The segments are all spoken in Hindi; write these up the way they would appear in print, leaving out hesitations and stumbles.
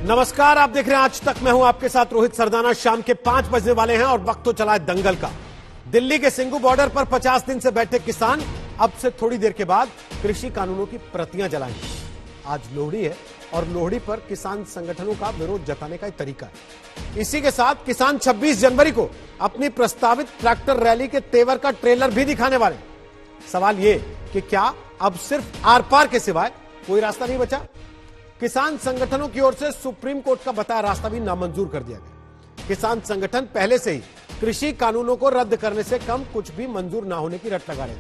नमस्कार, आप देख रहे हैं आज तक। मैं हूं आपके साथ रोहित सरदाना। शाम के 5 बजने वाले हैं और वक्त तो चला है दंगल का। दिल्ली के सिंघू बॉर्डर पर 50 दिन से बैठे किसान अब से थोड़ी देर के बाद कृषि कानूनों की प्रतियां जलाएंगे। आज लोहड़ी है और लोहड़ी पर किसान संगठनों का विरोध जताने का एक तरीका है। इसी के साथ किसान 26 जनवरी को अपनी प्रस्तावित ट्रैक्टर रैली के तेवर का ट्रेलर भी दिखाने वाले हैं। सवाल ये कि क्या अब सिर्फ आर पार के सिवाय कोई रास्ता नहीं बचा? किसान संगठनों की ओर से सुप्रीम कोर्ट का बताया रास्ता भी नामंजूर कर दिया गया। किसान संगठन पहले से ही कृषि कानूनों को रद्द करने से कम कुछ भी मंजूर ना होने की रट लगा रहे थे।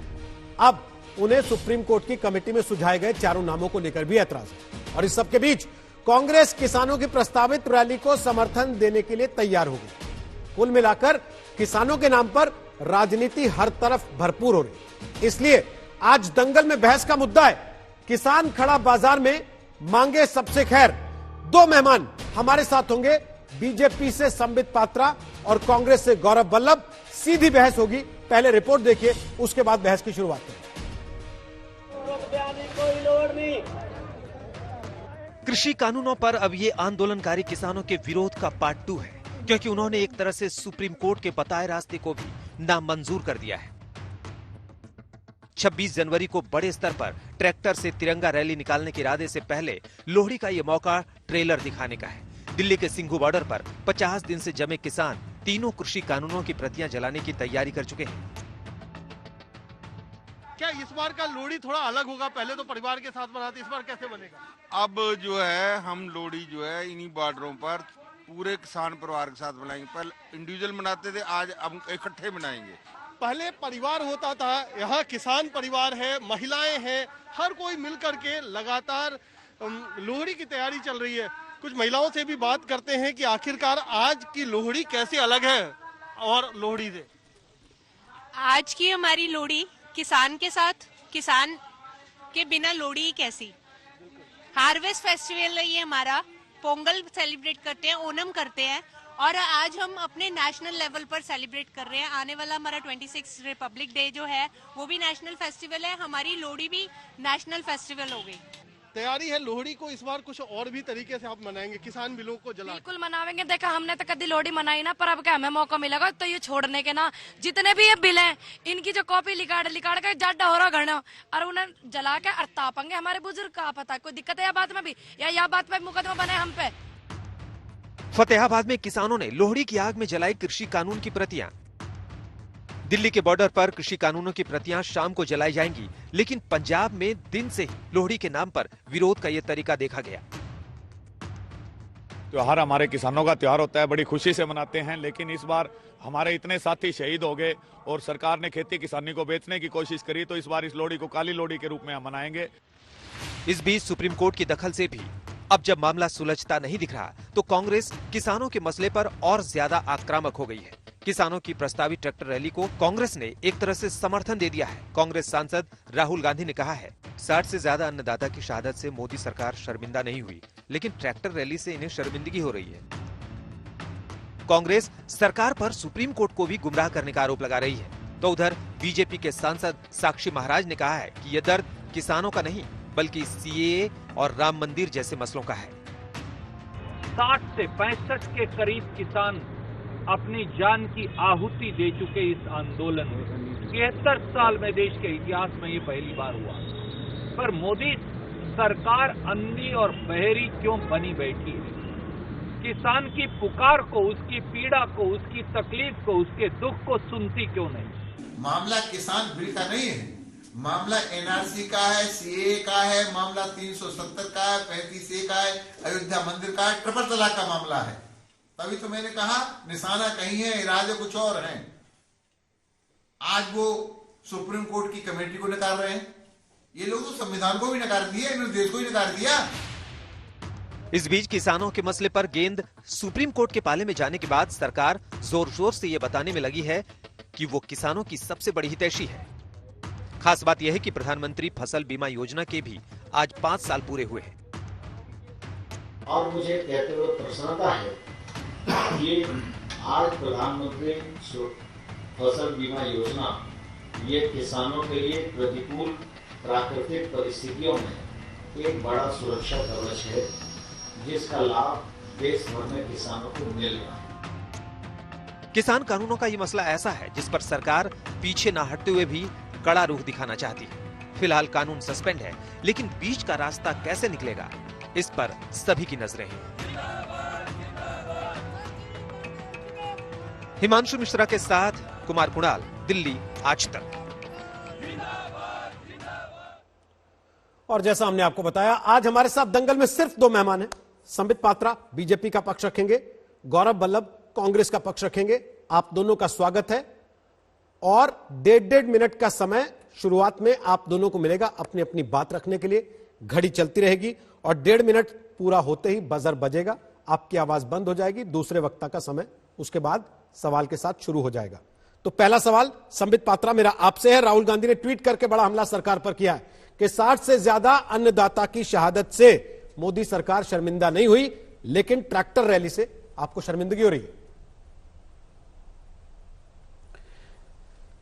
अब उन्हें सुप्रीम कोर्ट की कमेटी में सुझाए गए चारों नामों को लेकर भी ऐतराज है। और इस सबके बीच कांग्रेस किसानों की प्रस्तावित रैली को समर्थन देने के लिए तैयार हो गई। कुल मिलाकर किसानों के नाम पर राजनीति हर तरफ भरपूर हो रही। इसलिए आज दंगल में बहस का मुद्दा है किसान खड़ा बाजार में मांगे सबसे खैर। दो मेहमान हमारे साथ होंगे, बीजेपी से संबित पात्रा और कांग्रेस से गौरव वल्लभ। सीधी बहस होगी। पहले रिपोर्ट देखिए, उसके बाद बहस की शुरुआत करें। कृषि कानूनों पर अब ये आंदोलनकारी किसानों के विरोध का पार्ट 2 है, क्योंकि उन्होंने एक तरह से सुप्रीम कोर्ट के बताए रास्ते को भी नामंजूर कर दिया है। 26 जनवरी को बड़े स्तर पर ट्रैक्टर से तिरंगा रैली निकालने के इरादे से पहले लोहड़ी का ये मौका ट्रेलर दिखाने का है। दिल्ली के सिंघू बॉर्डर पर 50 दिन से जमे किसान तीनों कृषि कानूनों की प्रतियां जलाने की तैयारी कर चुके हैं। क्या इस बार का लोहड़ी थोड़ा अलग होगा? पहले तो परिवार के साथ मनाते, इस बार कैसे बनेगा? अब जो है हम लोहड़ी जो है इन्हीं बॉर्डरों पर पूरे किसान परिवार के साथ मनाएंगे। पहले इंडिविजुअल मनाते थे, आज हम इकट्ठे मनाएंगे। पहले परिवार होता था, यहाँ किसान परिवार है, महिलाएं हैं, हर कोई मिल करके लगातार लोहड़ी की तैयारी चल रही है। कुछ महिलाओं से भी बात करते हैं कि आखिरकार आज की लोहड़ी कैसे अलग है और लोहड़ी से। आज की हमारी लोहड़ी किसान के साथ, किसान के बिना लोहड़ी कैसी। हार्वेस्ट फेस्टिवल है ये हमारा। पोंगल सेलिब्रेट करते हैं, ओणम करते हैं और आज हम अपने नेशनल लेवल पर सेलिब्रेट कर रहे हैं। आने वाला हमारा 26 रिपब्लिक डे जो है वो भी नेशनल फेस्टिवल है, हमारी लोहड़ी भी नेशनल फेस्टिवल हो गई। तैयारी है लोहड़ी को इस बार कुछ और भी तरीके से आप मनाएंगे, किसान बिलों को जला? बिल्कुल मनाएंगे। देखा हमने तो कभी लोहड़ी मनाई ना, पर अब क्या हमें मौका मिलेगा तो ये छोड़ने के ना, जितने भी ये बिल हैं इनकी जो कॉपी लिकाड़ के जाडा हो रहा घरना और उन्हें जला के और तापेंगे। हमारे बुजुर्ग का पता कोई दिक्कत है या बात में भी, या बात में मुकदमा बने हम पे। फतेहाबाद में किसानों ने लोहड़ी की आग में जलाई कृषि कानून की प्रतियां। दिल्ली के बॉर्डर पर कृषि कानूनों की प्रतियां शाम को जलाई जाएंगी, लेकिन पंजाब में दिन से ही लोहड़ी के नाम पर विरोध का यह तरीका देखा गया। त्योहार हमारे किसानों का त्योहार होता है, बड़ी खुशी से मनाते हैं, लेकिन इस बार हमारे इतने साथी शहीद हो गए और सरकार ने खेती किसानी को बेचने की कोशिश करी, तो इस बार इस लोहड़ी को काली लोहड़ी के रूप में हम मनाएंगे। इस बीच सुप्रीम कोर्ट की दखल से भी अब जब मामला सुलझता नहीं दिख रहा, तो कांग्रेस किसानों के मसले पर और ज्यादा आक्रामक हो गई है। किसानों की प्रस्तावित ट्रैक्टर रैली को कांग्रेस ने एक तरह से समर्थन दे दिया है। कांग्रेस सांसद राहुल गांधी ने कहा है 60 से ज्यादा अन्नदाता की शहादत से मोदी सरकार शर्मिंदा नहीं हुई, लेकिन ट्रैक्टर रैली से इन्हें शर्मिंदगी हो रही है। कांग्रेस सरकार पर सुप्रीम कोर्ट को भी गुमराह करने का आरोप लगा रही है। तो उधर बीजेपी के सांसद साक्षी महाराज ने कहा है कि यह दर्द किसानों का नहीं बल्कि सीएए और राम मंदिर जैसे मसलों का है। 60 से 65 के करीब किसान अपनी जान की आहुति दे चुके इस आंदोलन में। 73 साल में देश के इतिहास में ये पहली बार हुआ। पर मोदी सरकार अंधी और बहरी क्यों बनी बैठी है? किसान की पुकार को, उसकी पीड़ा को, उसकी तकलीफ को, उसके दुख को सुनती क्यों नहीं? मामला किसान बिल का नहीं है, मामला एनआरसी का है, सीए का है, मामला 370 का है, 35A का है, अयोध्या मंदिर का है, ट्रिपल तलाक का मामला है। तभी तो मैंने कहा निशाना कहीं है, इरादे कुछ और हैं। आज वो सुप्रीम कोर्ट की कमेटी को नकार रहे हैं। ये लोग तो संविधान को भी नकार दिया, इन्होंने देश को ही नकार दिया। इस बीच किसानों के मसले पर गेंद सुप्रीम कोर्ट के पाले में जाने के बाद सरकार जोर जोर से ये बताने में लगी है कि वो किसानों की सबसे बड़ी हितैषी है। खास बात यह है कि प्रधानमंत्री फसल बीमा योजना के भी आज 5 साल पूरे हुए हैं। और मुझे कहते हुए प्रसन्नता है कि आज प्रधानमंत्री फसल बीमा योजना ये किसानों के लिए प्रतिकूल प्राकृतिक परिस्थितियों में एक बड़ा सुरक्षा कवच है, जिसका लाभ देश भर में किसानों को मिलेगा। किसान कानूनों का ये मसला ऐसा है जिस पर सरकार पीछे न हटते हुए भी कड़ा रुख दिखाना चाहती है। फिलहाल कानून सस्पेंड है, लेकिन बीच का रास्ता कैसे निकलेगा, इस पर सभी की नजरें हैं। हिमांशु मिश्रा के साथ कुमार कुणाल, दिल्ली, आज तक। और जैसा हमने आपको बताया, आज हमारे साथ दंगल में सिर्फ 2 मेहमान हैं। संबित पात्रा बीजेपी का पक्ष रखेंगे, गौरव वल्लभ कांग्रेस का पक्ष रखेंगे। आप दोनों का स्वागत है और 1.5 मिनट का समय शुरुआत में आप दोनों को मिलेगा अपनी अपनी बात रखने के लिए। घड़ी चलती रहेगी और 1.5 मिनट पूरा होते ही बजर बजेगा, आपकी आवाज बंद हो जाएगी, दूसरे वक्ता का समय उसके बाद सवाल के साथ शुरू हो जाएगा। तो पहला सवाल संबित पात्रा मेरा आपसे है। राहुल गांधी ने ट्वीट करके बड़ा हमला सरकार पर किया है कि 60 से ज्यादा अन्नदाता की शहादत से मोदी सरकार शर्मिंदा नहीं हुई, लेकिन ट्रैक्टर रैली से आपको शर्मिंदगी हो रही है।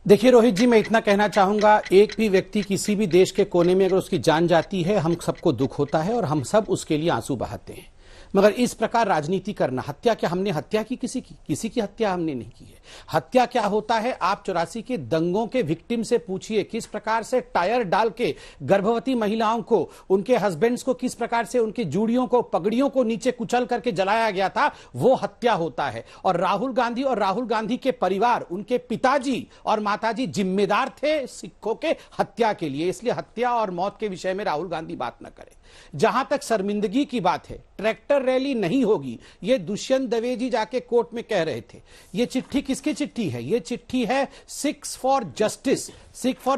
देखिए रोहित जी, मैं इतना कहना चाहूंगा, एक भी व्यक्ति किसी भी देश के कोने में अगर उसकी जान जाती है, हम सबको दुख होता है और हम सब उसके लिए आंसू बहाते हैं। मगर इस प्रकार राजनीति करना, हत्या क्या हमने हत्या की किसी की हत्या हमने नहीं की है। हत्या क्या होता है, आप 84 के दंगों के विक्टिम से पूछिए किस प्रकार से टायर डाल के गर्भवती महिलाओं को, उनके हस्बैंड्स को किस प्रकार से उनकी जूड़ियों को, पगड़ियों को नीचे कुचल करके जलाया गया था, वो हत्या होता है। और राहुल गांधी के परिवार, उनके पिताजी और माताजी जिम्मेदार थे सिखों के हत्या के लिए, इसलिए हत्या और मौत के विषय में राहुल गांधी बात न करें। जहां तक शर्मिंदगी की बात है, ट्रैक्टर रैली नहीं होगी, ये दुष्यंत दवे जी जाके कोर्ट में कह रहे थे। ये चिट्ठी किसकी चिट्ठी है? ये चिट्ठी है सिक्स फॉर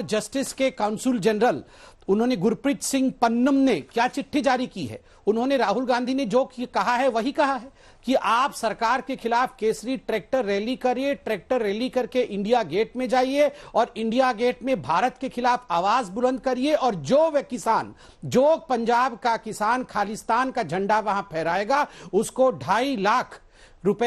जस्टिस के काउंसिल जनरल, उन्होंने गुरप्रीत सिंह पन्नम ने क्या चिट्ठी जारी की है? उन्होंने राहुल गांधी ने जो कहा है वही कहा है कि आप सरकार के खिलाफ केसरी ट्रैक्टर रैली करिए, ट्रैक्टर रैली करके इंडिया गेट में जाइए और इंडिया गेट में भारत के खिलाफ आवाज बुलंद करिए, और जो पंजाब का किसान खालिस्तान का झंडा वहां फहराएगा उसको $2.5 लाख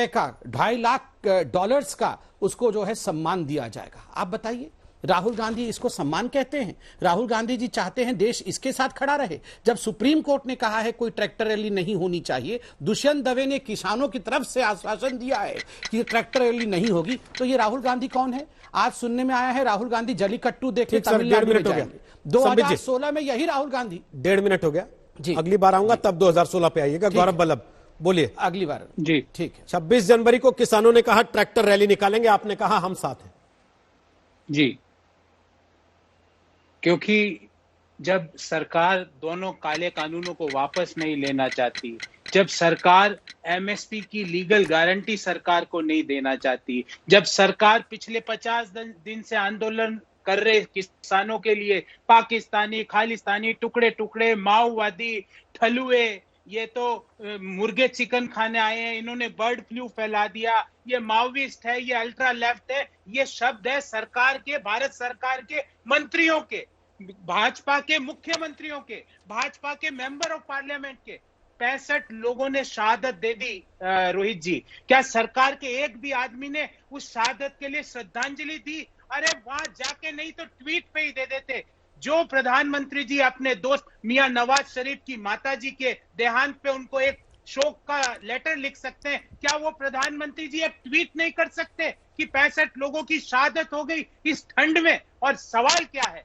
का, $2.5 लाख का उसको जो है सम्मान दिया जाएगा। आप बताइए, राहुल गांधी इसको सम्मान कहते हैं? राहुल गांधी जी चाहते हैं देश इसके साथ खड़ा रहे। जब सुप्रीम कोर्ट ने कहा है कोई ट्रैक्टर रैली नहीं होनी चाहिए, दुष्यंत दवे ने किसानों की तरफ से आश्वासन दिया है कि ट्रैक्टर रैली नहीं होगी, तो ये राहुल गांधी कौन है? आज सुनने में आया है राहुल गांधी जलीकट्टू देखने तमिलनाडु में जाएंगे। 2016 में यही राहुल गांधी। 1.5 मिनट हो गया जी, अगली बार आऊंगा तब 2016 पे आइएगा। गौरव वल्लभ बोलिए अगली बार जी। ठीक है। 26 जनवरी को किसानों ने कहा ट्रैक्टर रैली निकालेंगे, आपने कहा हम साथ हैं जी, क्योंकि जब सरकार दोनों काले कानूनों को वापस नहीं लेना चाहती, जब सरकार एमएसपी की लीगल गारंटी सरकार को नहीं देना चाहती, जब सरकार पिछले 50 दिन से आंदोलन कर रहे किसानों के लिए पाकिस्तानी खालिस्तानी टुकड़े टुकड़े माओवादी ठलुए, ये तो मुर्गे चिकन खाने आए हैं, इन्होंने बर्ड फ्लू फैला दिया, ये माओविस्ट है, ये अल्ट्रा लेफ्ट है, ये शब्द है सरकार के, भारत सरकार के मंत्रियों के, भाजपा के मुख्यमंत्रियों के, भाजपा के मेंबर ऑफ पार्लियामेंट के। 65 लोगों ने शहादत दे दी रोहित जी। क्या सरकार के एक भी आदमी ने उस शहादत के लिए श्रद्धांजलि दी? अरे वहां जाके नहीं तो ट्वीट पे ही दे देते। जो प्रधानमंत्री जी अपने दोस्त मियां नवाज शरीफ की माताजी के देहांत पे उनको एक शोक का लेटर लिख सकते हैं, क्या वो प्रधानमंत्री जी एक ट्वीट नहीं कर सकते कि 65 लोगों की शहादत हो गई इस ठंड में? और सवाल क्या है?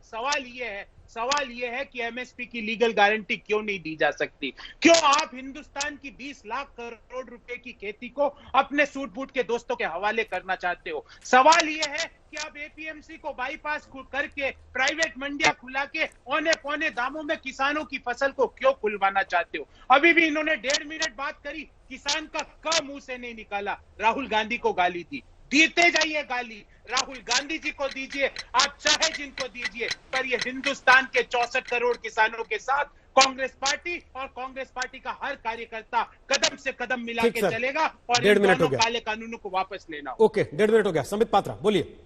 सवाल ये है कि एमएसपी की लीगल गारंटी क्यों नहीं दी जा सकती? क्यों आप हिंदुस्तान की 20 लाख करोड़ रुपए की खेती को अपने सूट बूट के दोस्तों के हवाले करना चाहते हो? सवाल ये है कि आप एपीएमसी को बाईपास करके प्राइवेट मंडियां खुला के औने पौने दामों में किसानों की फसल को क्यों खुलवाना चाहते हो? अभी भी इन्होंने 1.5 मिनट बात करी, किसान का क मुंह से नहीं निकाला, राहुल गांधी को गाली दी। देते जाइए गाली, राहुल गांधी जी को दीजिए, आप चाहे जिनको दीजिए, पर ये हिंदुस्तान के 64 करोड़ किसानों के साथ कांग्रेस पार्टी और कांग्रेस पार्टी का हर कार्यकर्ता कदम से कदम मिला के चलेगा और इन दोनों काले कानूनों को वापस लेना। ओके, 1.5 मिनट हो गया। संबित पात्रा बोलिए।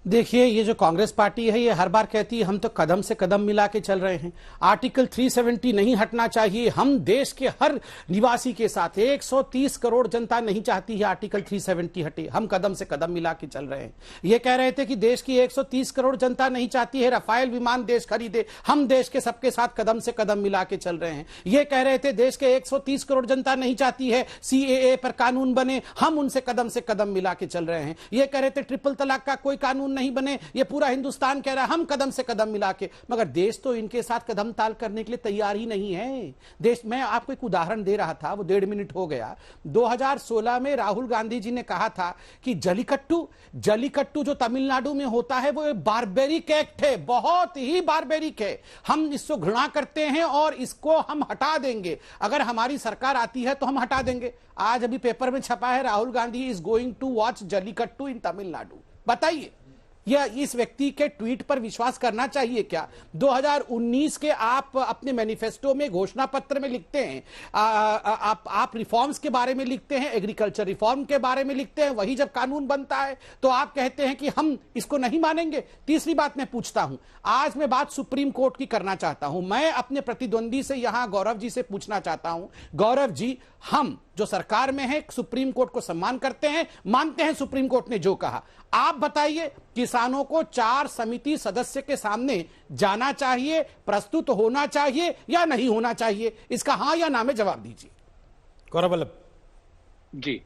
देखिए, ये जो कांग्रेस पार्टी है ये हर बार कहती है हम तो कदम से कदम मिला के चल रहे हैं, आर्टिकल 370 नहीं हटना चाहिए, हम देश के हर निवासी के साथ 130 करोड़ जनता नहीं चाहती है आर्टिकल 370 हटे, हम कदम से कदम मिला के चल रहे हैं। ये कह रहे थे कि देश की 130 करोड़ जनता नहीं चाहती है राफेल विमान देश खरीदे, हम देश के सबके साथ कदम से कदम मिला के चल रहे हैं। ये कह रहे थे देश के 130 करोड़ जनता नहीं चाहती है CAA पर कानून बने, हम उनसे कदम से कदम मिला के चल रहे हैं। ये कह रहे थे ट्रिपल तलाक का कोई कानून नहीं बने, ये पूरा हिंदुस्तान कह रहा है, हम कदम से कदम मिला के, मगर देश तो इनके साथ कदम ताल करने के लिए तैयार ही नहीं है। देश, मैं आपको एक उदाहरण दे रहा था, वो 1.5 मिनट हो गया। 2016 में राहुल गांधी जी ने कहा था कि जलीकट्टू जो तमिलनाडु में होता है वो बारबेरिक एक्ट है, बहुत ही बारबेरिक है, हम इसको घृणा करते हैं और इसको हम हटा देंगे, अगर हमारी सरकार आती है तो हम हटा देंगे। आज अभी पेपर में छपा है Rahul Gandhi is going to watch Jallikattu in Tamil Nadu. बताइए, या इस व्यक्ति के ट्वीट पर विश्वास करना चाहिए क्या? 2019 के आप अपने मैनिफेस्टो में, घोषणा पत्र में लिखते हैं, आप रिफॉर्म्स के बारे में लिखते हैं, एग्रीकल्चर रिफॉर्म के बारे में लिखते हैं, वही जब कानून बनता है तो आप कहते हैं कि हम इसको नहीं मानेंगे। तीसरी बात मैं पूछता हूं, आज मैं बात सुप्रीम कोर्ट की करना चाहता हूं, मैं अपने प्रतिद्वंदी से यहां गौरव जी से पूछना चाहता हूं, गौरव जी, हम जो सरकार में है सुप्रीम कोर्ट को सम्मान करते हैं, मानते हैं सुप्रीम कोर्ट ने जो कहा, आप बताइए किसानों को 4 समिति सदस्य के सामने जाना चाहिए, प्रस्तुत होना चाहिए या नहीं होना चाहिए? इसका हां या ना में जवाब दीजिए। गौरव वल्लभ जी,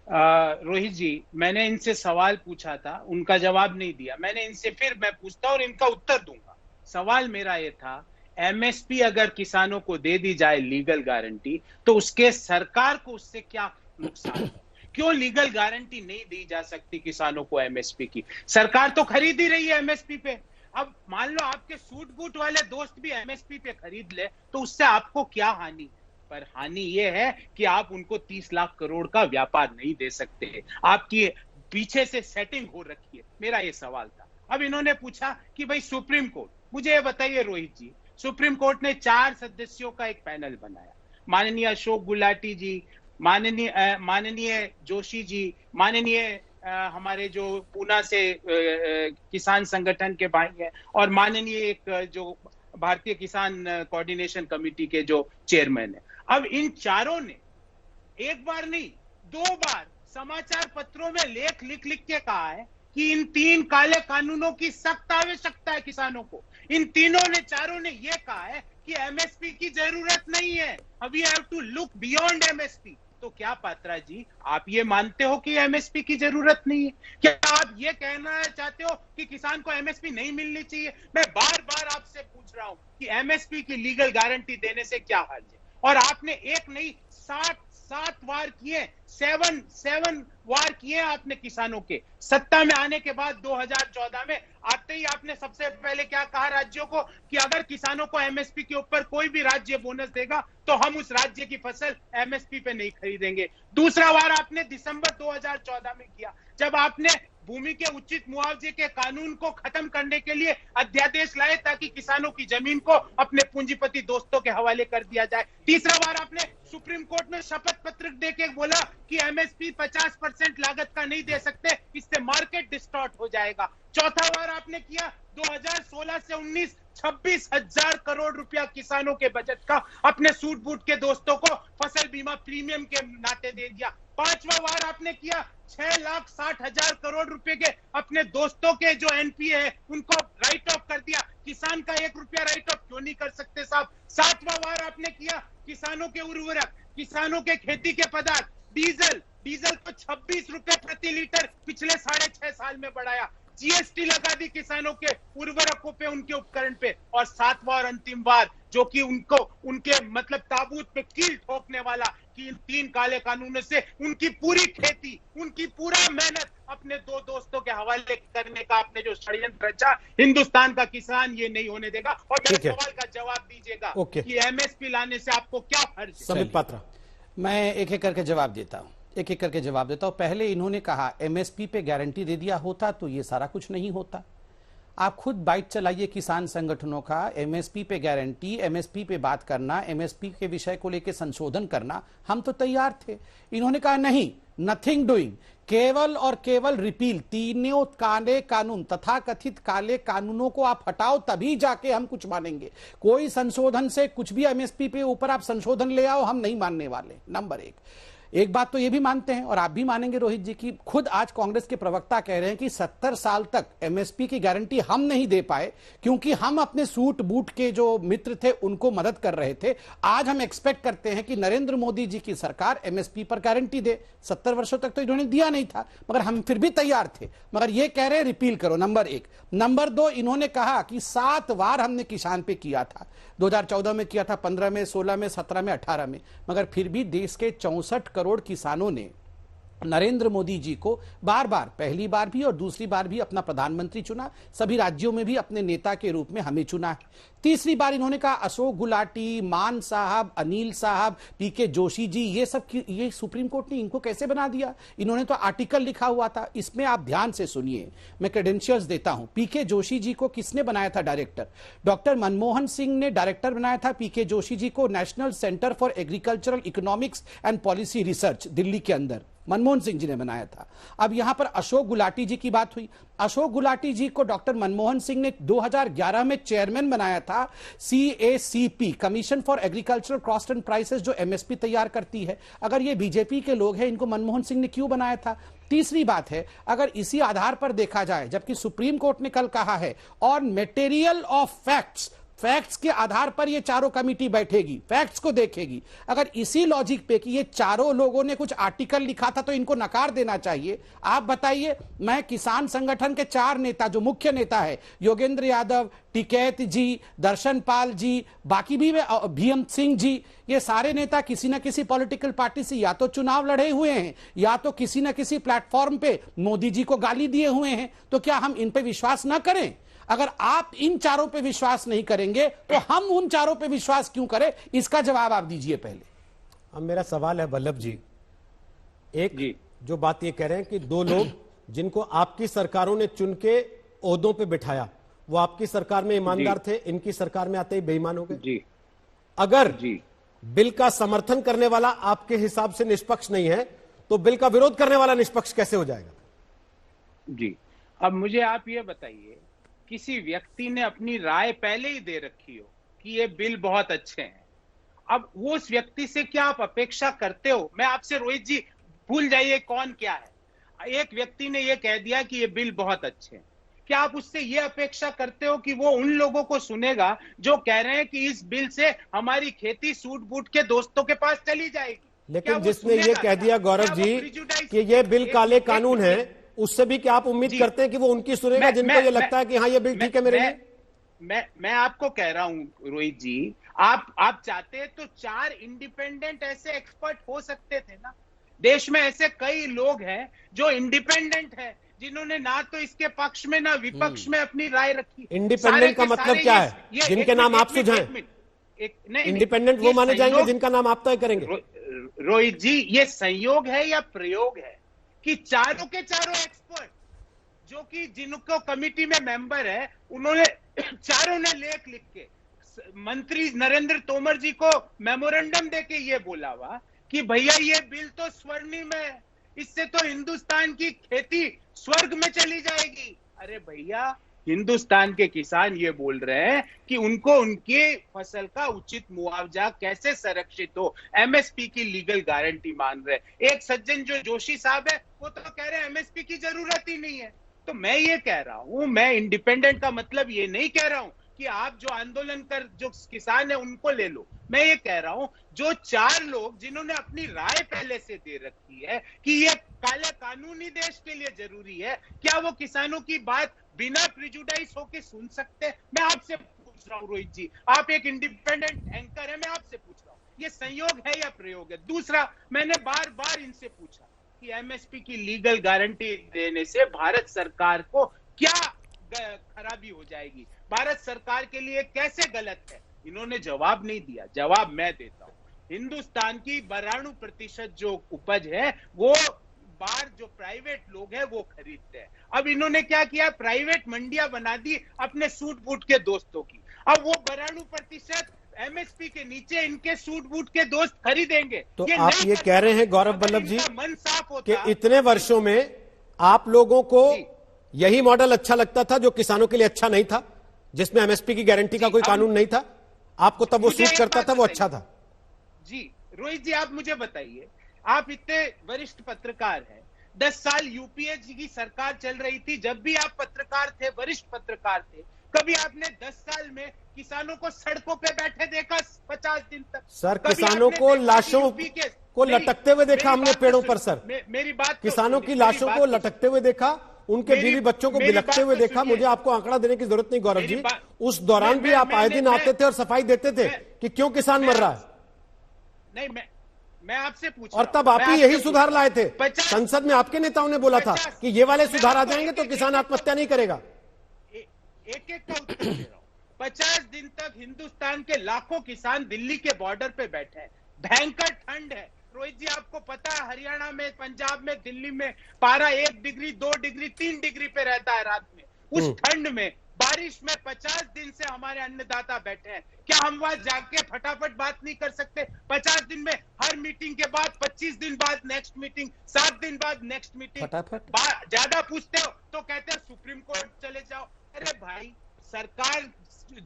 रोहित जी, मैंने इनसे सवाल पूछा था, उनका जवाब नहीं दिया, मैंने इनसे फिर मैं पूछता और इनका उत्तर दूंगा। सवाल मेरा यह था, MSP अगर किसानों को दे दी जाए लीगल गारंटी, तो उसके सरकार को उससे क्या नुकसान है? क्यों लीगल गारंटी नहीं दी जा सकती किसानों को MSP की? सरकार तो खरीद ही रही है MSP पे। अब मान लो आपके सूट बूट वाले दोस्त भी MSP पे खरीद ले, तो उससे आपको क्या हानि? पर हानि यह है कि आप उनको 30 लाख करोड़ का व्यापार नहीं दे सकते, आपकी पीछे से सेटिंग हो रखी है। मेरा यह सवाल था। अब इन्होंने पूछा कि भाई सुप्रीम कोर्ट, मुझे ये बताइए रोहित जी, सुप्रीम कोर्ट ने 4 सदस्यों का एक पैनल बनाया, माननीय अशोक गुलाटी जी, माननीय जोशी जी, माननीय हमारे जो पूना से किसान संगठन के भाई हैं, और माननीय एक जो भारतीय किसान कोऑर्डिनेशन कमेटी के जो चेयरमैन है। अब इन चारों ने एक बार नहीं 2 बार समाचार पत्रों में लेख लिख के कहा है कि इन 3 काले कानूनों की सख्त आवश्यकता है किसानों को। इन चारों ने यह कहा है कि MSP की जरूरत नहीं है, we have to look beyond MSP। तो क्या पात्रा जी, आप ये मानते हो कि MSP की जरूरत नहीं है? क्या आप ये कहना चाहते हो कि किसान को MSP नहीं मिलनी चाहिए? मैं बार बार आपसे पूछ रहा हूं कि MSP की लीगल गारंटी देने से क्या हाल है? और आपने एक नहीं 7 वार किए, 7 वार किए आपने किसानों के। सत्ता में आने के बाद 2014 में आते ही आपने सबसे पहले क्या कहा राज्यों को कि अगर किसानों को MSP के ऊपर कोई भी राज्य बोनस देगा तो हम उस राज्य की फसल MSP पे नहीं खरीदेंगे। दूसरा वार आपने दिसंबर 2014 में किया, जब आपने भूमि के उचित मुआवजे के कानून को खत्म करने के लिए अध्यादेश लाए ताकि किसानों की जमीन को अपने पूंजीपति दोस्तों के हवाले कर दिया जाए। तीसरा बार आपने सुप्रीम कोर्ट में शपथ पत्र देके बोला कि MSP 50% लागत का नहीं दे सकते, इससे मार्केट डिस्टॉर्ट हो जाएगा। चौथा बार आपने किया 2016 से 19 26,000 करोड़ रुपया किसानों के बजट का अपने सूट बूट के दोस्तों को फसल बीमा प्रीमियम के नाते दे दिया। 5वां बार आपने किया 6,60,000 करोड़ रुपए के अपने दोस्तों के जो NPA है उनको राइट ऑफ कर दिया। किसान का 1 रुपया राइट ऑफ क्यों नहीं कर सकते साहब? 7वां बार आपने किया किसानों के उर्वरक, किसानों के खेती के पदार्थ, डीजल को 26 रुपए प्रति लीटर पिछले 6.5 साल में बढ़ाया। GST लगा दी किसानों के उर्वरकों पे, उनके उपकरण पे। और 7वां और अंतिम बार जो कि उनको उनके मतलब ताबूत पे कील ठोकने वाला कि इन 3 काले कानूनों से उनकी पूरी खेती, उनकी पूरा मेहनत अपने 2 दोस्तों के हवाले करने का आपने जो षड्यंत्र रचा, हिंदुस्तान का किसान ये नहीं होने देगा। और मेरे सवाल का जवाब दीजिएगा कि MSP लाने से आपको क्या फर्ज है? समित पात्रा, मैं एक एक करके जवाब देता हूं। पहले इन्होंने कहा MSP पे गारंटी दे दिया होता तो ये सारा कुछ नहीं होता। आप खुद बाइट चलाइए किसान संगठनों का, एमएसपी पे गारंटी, एमएसपी पे बात करना, एमएसपी के विषय को लेकर संशोधन करना, हम तो तैयार थे। इन्होंने कहा नहीं, नथिंग डूइंग, केवल और केवल रिपील, तीनों काले कानून, तथाकथित काले कानूनों को आप हटाओ तभी जाके हम कुछ मानेंगे। कोई संशोधन से कुछ भी एमएसपी पे ऊपर आप संशोधन ले आओ, हम नहीं मानने वाले। नंबर एक बात तो ये भी मानते हैं और आप भी मानेंगे रोहित जी की खुद आज कांग्रेस के प्रवक्ता कह रहे हैं कि 70 साल तक एमएसपी की गारंटी हम नहीं दे पाए क्योंकि हम अपने सूट बूट के जो मित्र थे उनको मदद कर रहे थे। आज हम एक्सपेक्ट करते हैं कि नरेंद्र मोदी जी की सरकार एमएसपी पर गारंटी दे। 70 वर्षों तक तो इन्होंने दिया नहीं था, मगर हम फिर भी तैयार थे, मगर ये कह रहे हैं रिपील करो। नंबर एक। नंबर दो, इन्होंने कहा कि 7 बार हमने किसान पे किया था, 2014 में किया था, 15 में, 16 में, 17 में, 18 में, मगर फिर भी देश के 64 करोड़ किसानों ने नरेंद्र मोदी जी को बार बार, पहली बार भी और दूसरी बार भी अपना प्रधानमंत्री चुना, सभी राज्यों में भी अपने नेता के रूप में हमें चुना है। तीसरी बार इन्होंने कहा अशोक गुलाटी, मान साहब, अनिल साहब, पीके जोशी जी, ये सुप्रीम कोर्ट ने इनको कैसे बना दिया? इन्होंने तो आर्टिकल लिखा हुआ था। इसमें आप ध्यान से सुनिए, मैं क्रेडेंशियल्स देता हूं। पीके जोशी जी को किसने बनाया था डायरेक्टर? डॉक्टर मनमोहन सिंह ने डायरेक्टर बनाया था पीके जोशी जी को national centre for agricultural economics and policy research, Delhi के अंदर मनमोहन सिंह जी ने बनाया था। अब यहां पर अशोक गुलाटी जी की बात हुई। अशोक गुलाटी जी को डॉक्टर मनमोहन सिंह ने 2011 में चेयरमैन बनाया था CACP, commission for agricultural cost and prices, जो एमएसपी तैयार करती है। अगर ये बीजेपी के लोग हैं, इनको मनमोहन सिंह ने क्यों बनाया था? तीसरी बात है, अगर इसी आधार पर देखा जाए, जबकि सुप्रीम कोर्ट ने कल कहा है ऑन मटेरियल ऑफ फैक्ट्स के आधार पर ये चारों कमिटी बैठेगी, फैक्ट्स को देखेगी। अगर इसी लॉजिक पे कि ये चारों लोगों ने कुछ आर्टिकल लिखा था तो इनको नकार देना चाहिए। आप बताइए, मैं किसान संगठन के 4 नेता, जो मुख्य नेता है, योगेंद्र यादव, टिकैत जी, दर्शन पाल जी, बाकी भी भीम सिंह जी, ये सारे नेता किसी न किसी पॉलिटिकल पार्टी से या तो चुनाव लड़े हुए हैं या तो किसी न किसी प्लेटफॉर्म पे मोदी जी को गाली दिए हुए हैं। तो क्या हम इन पे विश्वास ना करें? अगर आप इन चारों पे विश्वास नहीं करेंगे तो हम उन चारों पे विश्वास क्यों करें? इसका जवाब आप दीजिए पहले। अब मेरा सवाल है वल्लभ जी, एक जो बात ये कह रहे हैं कि 2 लोग जिनको आपकी सरकारों ने चुन के ओहदों पे बिठाया, वो आपकी सरकार में ईमानदार थे, इनकी सरकार में आते ही बेईमान हो गए। अगर बिल का समर्थन करने वाला आपके हिसाब से निष्पक्ष नहीं है तो बिल का विरोध करने वाला निष्पक्ष कैसे हो जाएगा? जी, अब मुझे आप ये बताइए, किसी व्यक्ति ने अपनी राय पहले ही दे रखी हो कि ये बिल बहुत अच्छे हैं, अब वो उस व्यक्ति से क्या आप अपेक्षा करते हो? मैं आपसे, रोहित जी भूल जाइए कौन क्या है, एक व्यक्ति ने ये कह दिया कि ये बिल बहुत अच्छे हैं, क्या आप उससे ये अपेक्षा करते हो कि वो उन लोगों को सुनेगा जो कह रहे हैं कि इस बिल से हमारी खेती सूट बूट के दोस्तों के पास चली जाएगी? लेकिन जिसने ये कह दिया गौरव जी कि ये बिल काले कानून है, उससे भी क्या आप उम्मीद करते हैं कि वो उनकी सुनेगा जिनको ये लगता है कि हाँ ये बिल ठीक है मेरे लिए? मैं आपको कह रहा हूं रोहित जी, आप चाहते तो 4 इंडिपेंडेंट ऐसे एक्सपर्ट हो सकते थे ना। देश में ऐसे कई लोग हैं जो इंडिपेंडेंट है, जिन्होंने ना तो इसके पक्ष में ना विपक्ष में अपनी राय रखी। इंडिपेंडेंट का मतलब क्या है? जिनके नाम आप सुझाएं। इंडिपेंडेंट वो माने जाएंगे जिनका नाम आप तय करेंगे। रोहित जी, ये संयोग है या प्रयोग है कि चारों के चारों एक्सपर्ट जो कि जिनको कमिटी में मेंबर है, उन्होंने चारों ने लेख लिख के मंत्री नरेंद्र तोमर जी को मेमोरेंडम देके ये बोला हुआ कि भैया ये बिल तो स्वर्णिम है, इससे तो हिंदुस्तान की खेती स्वर्ग में चली जाएगी। अरे भैया, हिंदुस्तान के किसान ये बोल रहे हैं कि उनको उनके फसल का उचित मुआवजा कैसे संरक्षित हो, एमएसपी की लीगल गारंटी मान रहे। एक सज्जन जो जोशी साहब है, वो तो कह रहे हैं एमएसपी की जरूरत ही नहीं है। तो मैं ये कह रहा हूं, मैं इंडिपेंडेंट का मतलब ये नहीं कह रहा हूं कि आप जो आंदोलन कर जो किसान है उनको ले लो। मैं ये कह रहा हूं, जो 4 लोग जिन्होंने अपनी राय पहले से दे रखी है कि ये काला कानून ही देश के लिए जरूरी है, क्या वो किसानों की बात बिना प्रिजुडाइज होके सुन सकते? मैं आपसे पूछ रहा हूं रोहित जी, आप एक इंडिपेंडेंट एंकर है, मैं आपसे पूछ रहा हूं, ये संयोग है या प्रयोग है? दूसरा, मैंने बार बार इनसे पूछा कि एमएसपी की लीगल गारंटी देने से भारत सरकार को क्या खराबी हो जाएगी, भारत सरकार के लिए कैसे गलत है? इन्होंने जवाब नहीं दिया। जवाब मैं देता हूं, हिंदुस्तान की 92% जो उपज है वो बाहर जो प्राइवेट लोग हैं वो खरीदते हैं। अब इन्होंने क्या किया, प्राइवेट मंडियां बना दी अपने सूट बूट के दोस्तों की। अब वो 92% एमएसपी के नीचे इनके सूट बूट के दोस्त खरीदेंगे। तो आप ये कह रहे हैं गौरव वल्लभ जी मन साफ होता कि इतने वर्षों में आप लोगों को यही मॉडल अच्छा लगता था जो किसानों के लिए अच्छा नहीं था, जिसमें एमएसपी की गारंटी का कोई कानून नहीं था, आपको तब वो सूट करता था, वो अच्छा था? जी रोहित जी, आप मुझे बताइए, आप इतने वरिष्ठ पत्रकार हैं, 10 साल यूपीए की सरकार चल रही थी, जब भी आप पत्रकार थे, वरिष्ठ पत्रकार थे, कभी आपने 10 साल में किसानों को सड़कों पे बैठे देखा 50 दिन तक? सर, किसानों को लाशों को लटकते हुए देखा हमने पेड़ों पर। सर, मेरी बात, किसानों की लाशों को लटकते हुए देखा, उनके बीवी बच्चों को बिलखते हुए देखा। मुझे आपको आंकड़ा देने की जरूरत नहीं गौरव जी, उस दौरान भी आप आए दिन आते थे और सफाई देते थे कि क्यों किसान मर रहा है। नहीं, मैं आपसे पूछ, और तब आप ही यही सुधार लाए थे। संसद में आपके नेताओं ने बोला था कि ये वाले सुधार आ जाएंगे तो किसान आत्महत्या नहीं करेगा। एक एक का उत्तर दे रहा हूं। 50 दिन तक हिंदुस्तान के लाखों किसान दिल्ली के बॉर्डर पे बैठे हैं, भयंकर ठंड है। रोहित जी, आपको पता है हरियाणा में, पंजाब में, दिल्ली में पारा 1 डिग्री 2 डिग्री 3 डिग्री पे रहता है रात में। उस ठंड में, बारिश में 50 दिन से हमारे अन्नदाता बैठे हैं। क्या हम वहां जाके फटाफट बात नहीं कर सकते? 50 दिन में हर मीटिंग के बाद 25 दिन बाद नेक्स्ट मीटिंग, 7 दिन बाद नेक्स्ट मीटिंग। ज्यादा पूछते हो तो कहते हैं सुप्रीम कोर्ट चले जाओ। अरे भाई, सरकार,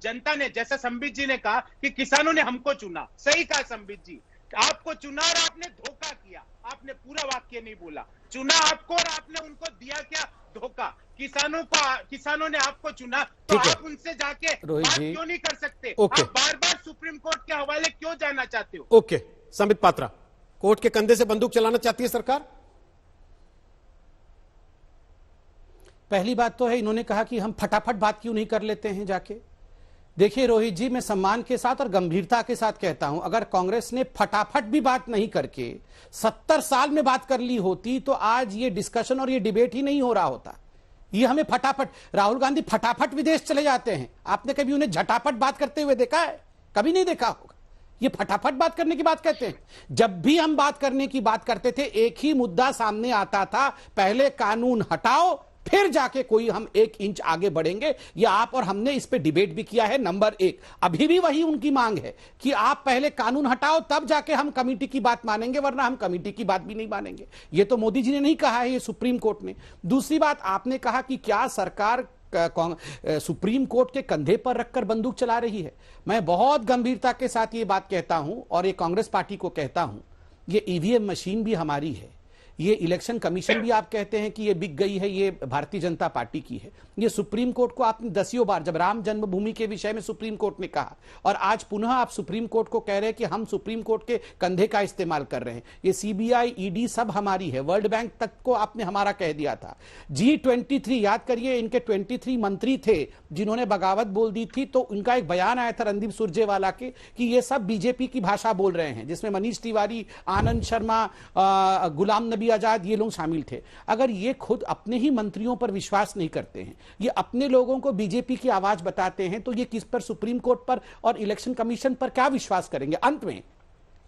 जनता ने, जैसा संबित जी ने कहा कि किसानों ने हमको चुना, सही कहा संबित जी, आपको चुना और आपने धोखा किया। आपने पूरा वाक्य नहीं बोला, चुना आपको और आपने उनको दिया क्या? धोखा। किसानों ने आपको चुना, तो आप उनसे जाके बात क्यों नहीं कर सकते? आप बार बार सुप्रीम कोर्ट के हवाले क्यों जाना चाहते हो? ओके, संबित पात्रा, कोर्ट के कंधे से बंदूक चलाना चाहती है सरकार? पहली बात तो है, इन्होंने कहा कि हम फटाफट बात क्यों नहीं कर लेते हैं जाके। देखिए रोहित जी, मैं सम्मान के साथ और गंभीरता के साथ कहता हूं, अगर कांग्रेस ने फटाफट भी बात नहीं करके 70 साल में बात कर ली होती तो आज ये डिस्कशन और ये डिबेट ही नहीं हो रहा होता। ये हमें फटाफट, राहुल गांधी फटाफट विदेश चले जाते हैं, आपने कभी उन्हें झटापट बात करते हुए देखा है? कभी नहीं देखा होगा। ये फटाफट बात करने की बात कहते हैं। जब भी हम बात करने की बात करते थे, एक ही मुद्दा सामने आता था, पहले कानून हटाओ फिर जाके कोई हम 1 इंच आगे बढ़ेंगे। ये आप और हमने इस पे डिबेट भी किया है। नंबर 1, अभी भी वही उनकी मांग है कि आप पहले कानून हटाओ तब जाके हम कमेटी की बात मानेंगे, वरना हम कमेटी की बात भी नहीं मानेंगे। ये तो मोदी जी ने नहीं कहा है, ये सुप्रीम कोर्ट ने। दूसरी बात, आपने कहा कि क्या सरकार सुप्रीम कोर्ट के कंधे पर रखकर बंदूक चला रही है। मैं बहुत गंभीरता के साथ ये बात कहता हूं और ये कांग्रेस पार्टी को कहता हूं, ये ईवीएम मशीन भी हमारी है, ये इलेक्शन कमीशन भी आप कहते हैं कि ये बिक गई है, ये भारतीय जनता पार्टी की है। ये सुप्रीम कोर्ट को आपने 10 बार, जब राम जन्मभूमि के विषय में सुप्रीम कोर्ट ने कहा, और आज पुनः आप सुप्रीम कोर्ट को कह रहे हैं कि हम सुप्रीम कोर्ट के कंधे का इस्तेमाल कर रहे हैं। ये सीबीआई, ईडी सब हमारी है, वर्ल्ड बैंक तक को आपने हमारा कह दिया था। G23, याद करिए, इनके 23 मंत्री थे जिन्होंने बगावत बोल दी थी, तो उनका एक बयान आया था रणदीप सुरजेवाला के कि ये सब बीजेपी की भाषा बोल रहे हैं, जिसमें मनीष तिवारी, आनंद शर्मा, गुलाम नबी आजाद, ये लोग शामिल थे। अगर ये खुद अपने ही मंत्रियों पर विश्वास नहीं करते हैं, ये अपने लोगों को बीजेपी की आवाज बताते हैं, तो ये किस पर, सुप्रीम कोर्ट पर और इलेक्शन कमीशन पर क्या विश्वास करेंगे? अंत में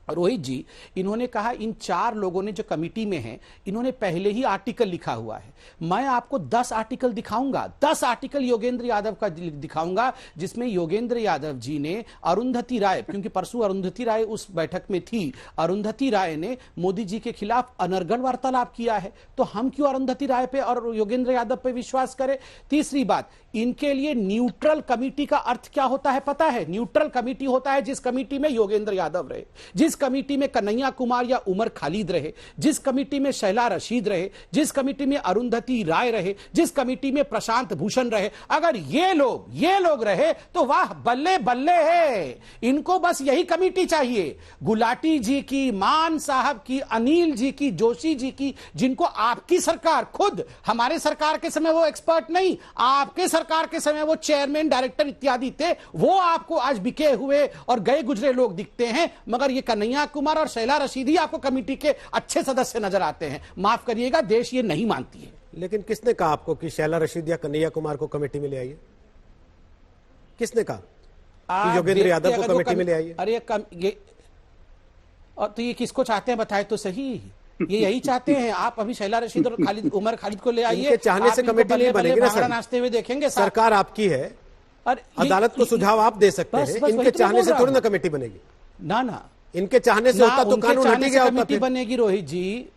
रोहित जी, इन्होंने कहा इन 4 लोगों ने जो कमेटी में हैं, इन्होंने पहले ही आर्टिकल लिखा हुआ है। मैं आपको 10 आर्टिकल दिखाऊंगा, 10 आर्टिकल योगेंद्र यादव का दिखाऊंगा, जिसमें योगेंद्र यादव जी ने अरुंधति राय, क्योंकि परसों अरुंधति राय उस बैठक में थी, अरुंधति राय ने मोदी जी के खिलाफ अनर्गल वार्तालाप किया है, तो हम क्यों अरुंधति राय पे और योगेंद्र यादव पे विश्वास करें? तीसरी बात, इनके लिए न्यूट्रल कमेटी का अर्थ क्या होता है पता है? न्यूट्रल कमेटी होता है जिस कमेटी में योगेंद्र यादव रहे, जिस कमेटी में कन्हैया कुमार या उमर खालिद रहे, जिस कमेटी में शैला रशीद रहे, जिस कमेटी में अरुंधति राय रहे, जिस कमेटी में प्रशांत भूषण रहे। अगर ये लोग रहे तो वाह, बल्ले बल्ले है। इनको बस यही कमेटी चाहिए, गुलाटी जी की, मान साहब की, अनिल जी की, जोशी जी की, जिनको आपकी सरकार खुद, हमारे सरकार के समय वो एक्सपर्ट नहीं, आपके सरकार के समय वो चेयरमैन, डायरेक्टर इत्यादि थे, वो आपको आज बिके हुए और गए गुजरे लोग दिखते हैं, मगर ये कन्हैया कुमार और शैला रशीद ही आपको कमेटी के अच्छे सदस्य नजर आते हैं। माफ करिएगा, देश ये नहीं मानती है। लेकिन किसने कहा आपको कि शैला रशीद या कन्हैया कुमार को कमेटी में ले आइए? किसने कहा कि योगेंद्र यादव को कमेटी में ले आइए? अरे ये और तो ये किसको चाहते हैं बताए तो सही। ये यही चाहते हैं आप। अभी शैला रशीद और खालिद उमर खालिद को ले आइए, इनके चाहने से कमेटी नहीं बनेगी ना सर, नाचते हुए देखेंगे। सरकार आपकी है, अदालत को सुझाव आप दे सकते हैं, इनके चाहने से थोड़ी ना कमेटी बनेगी। ना इनके चाहने से होता तो कानून हट गया होता। कमेटी बनेगी रोहित जी,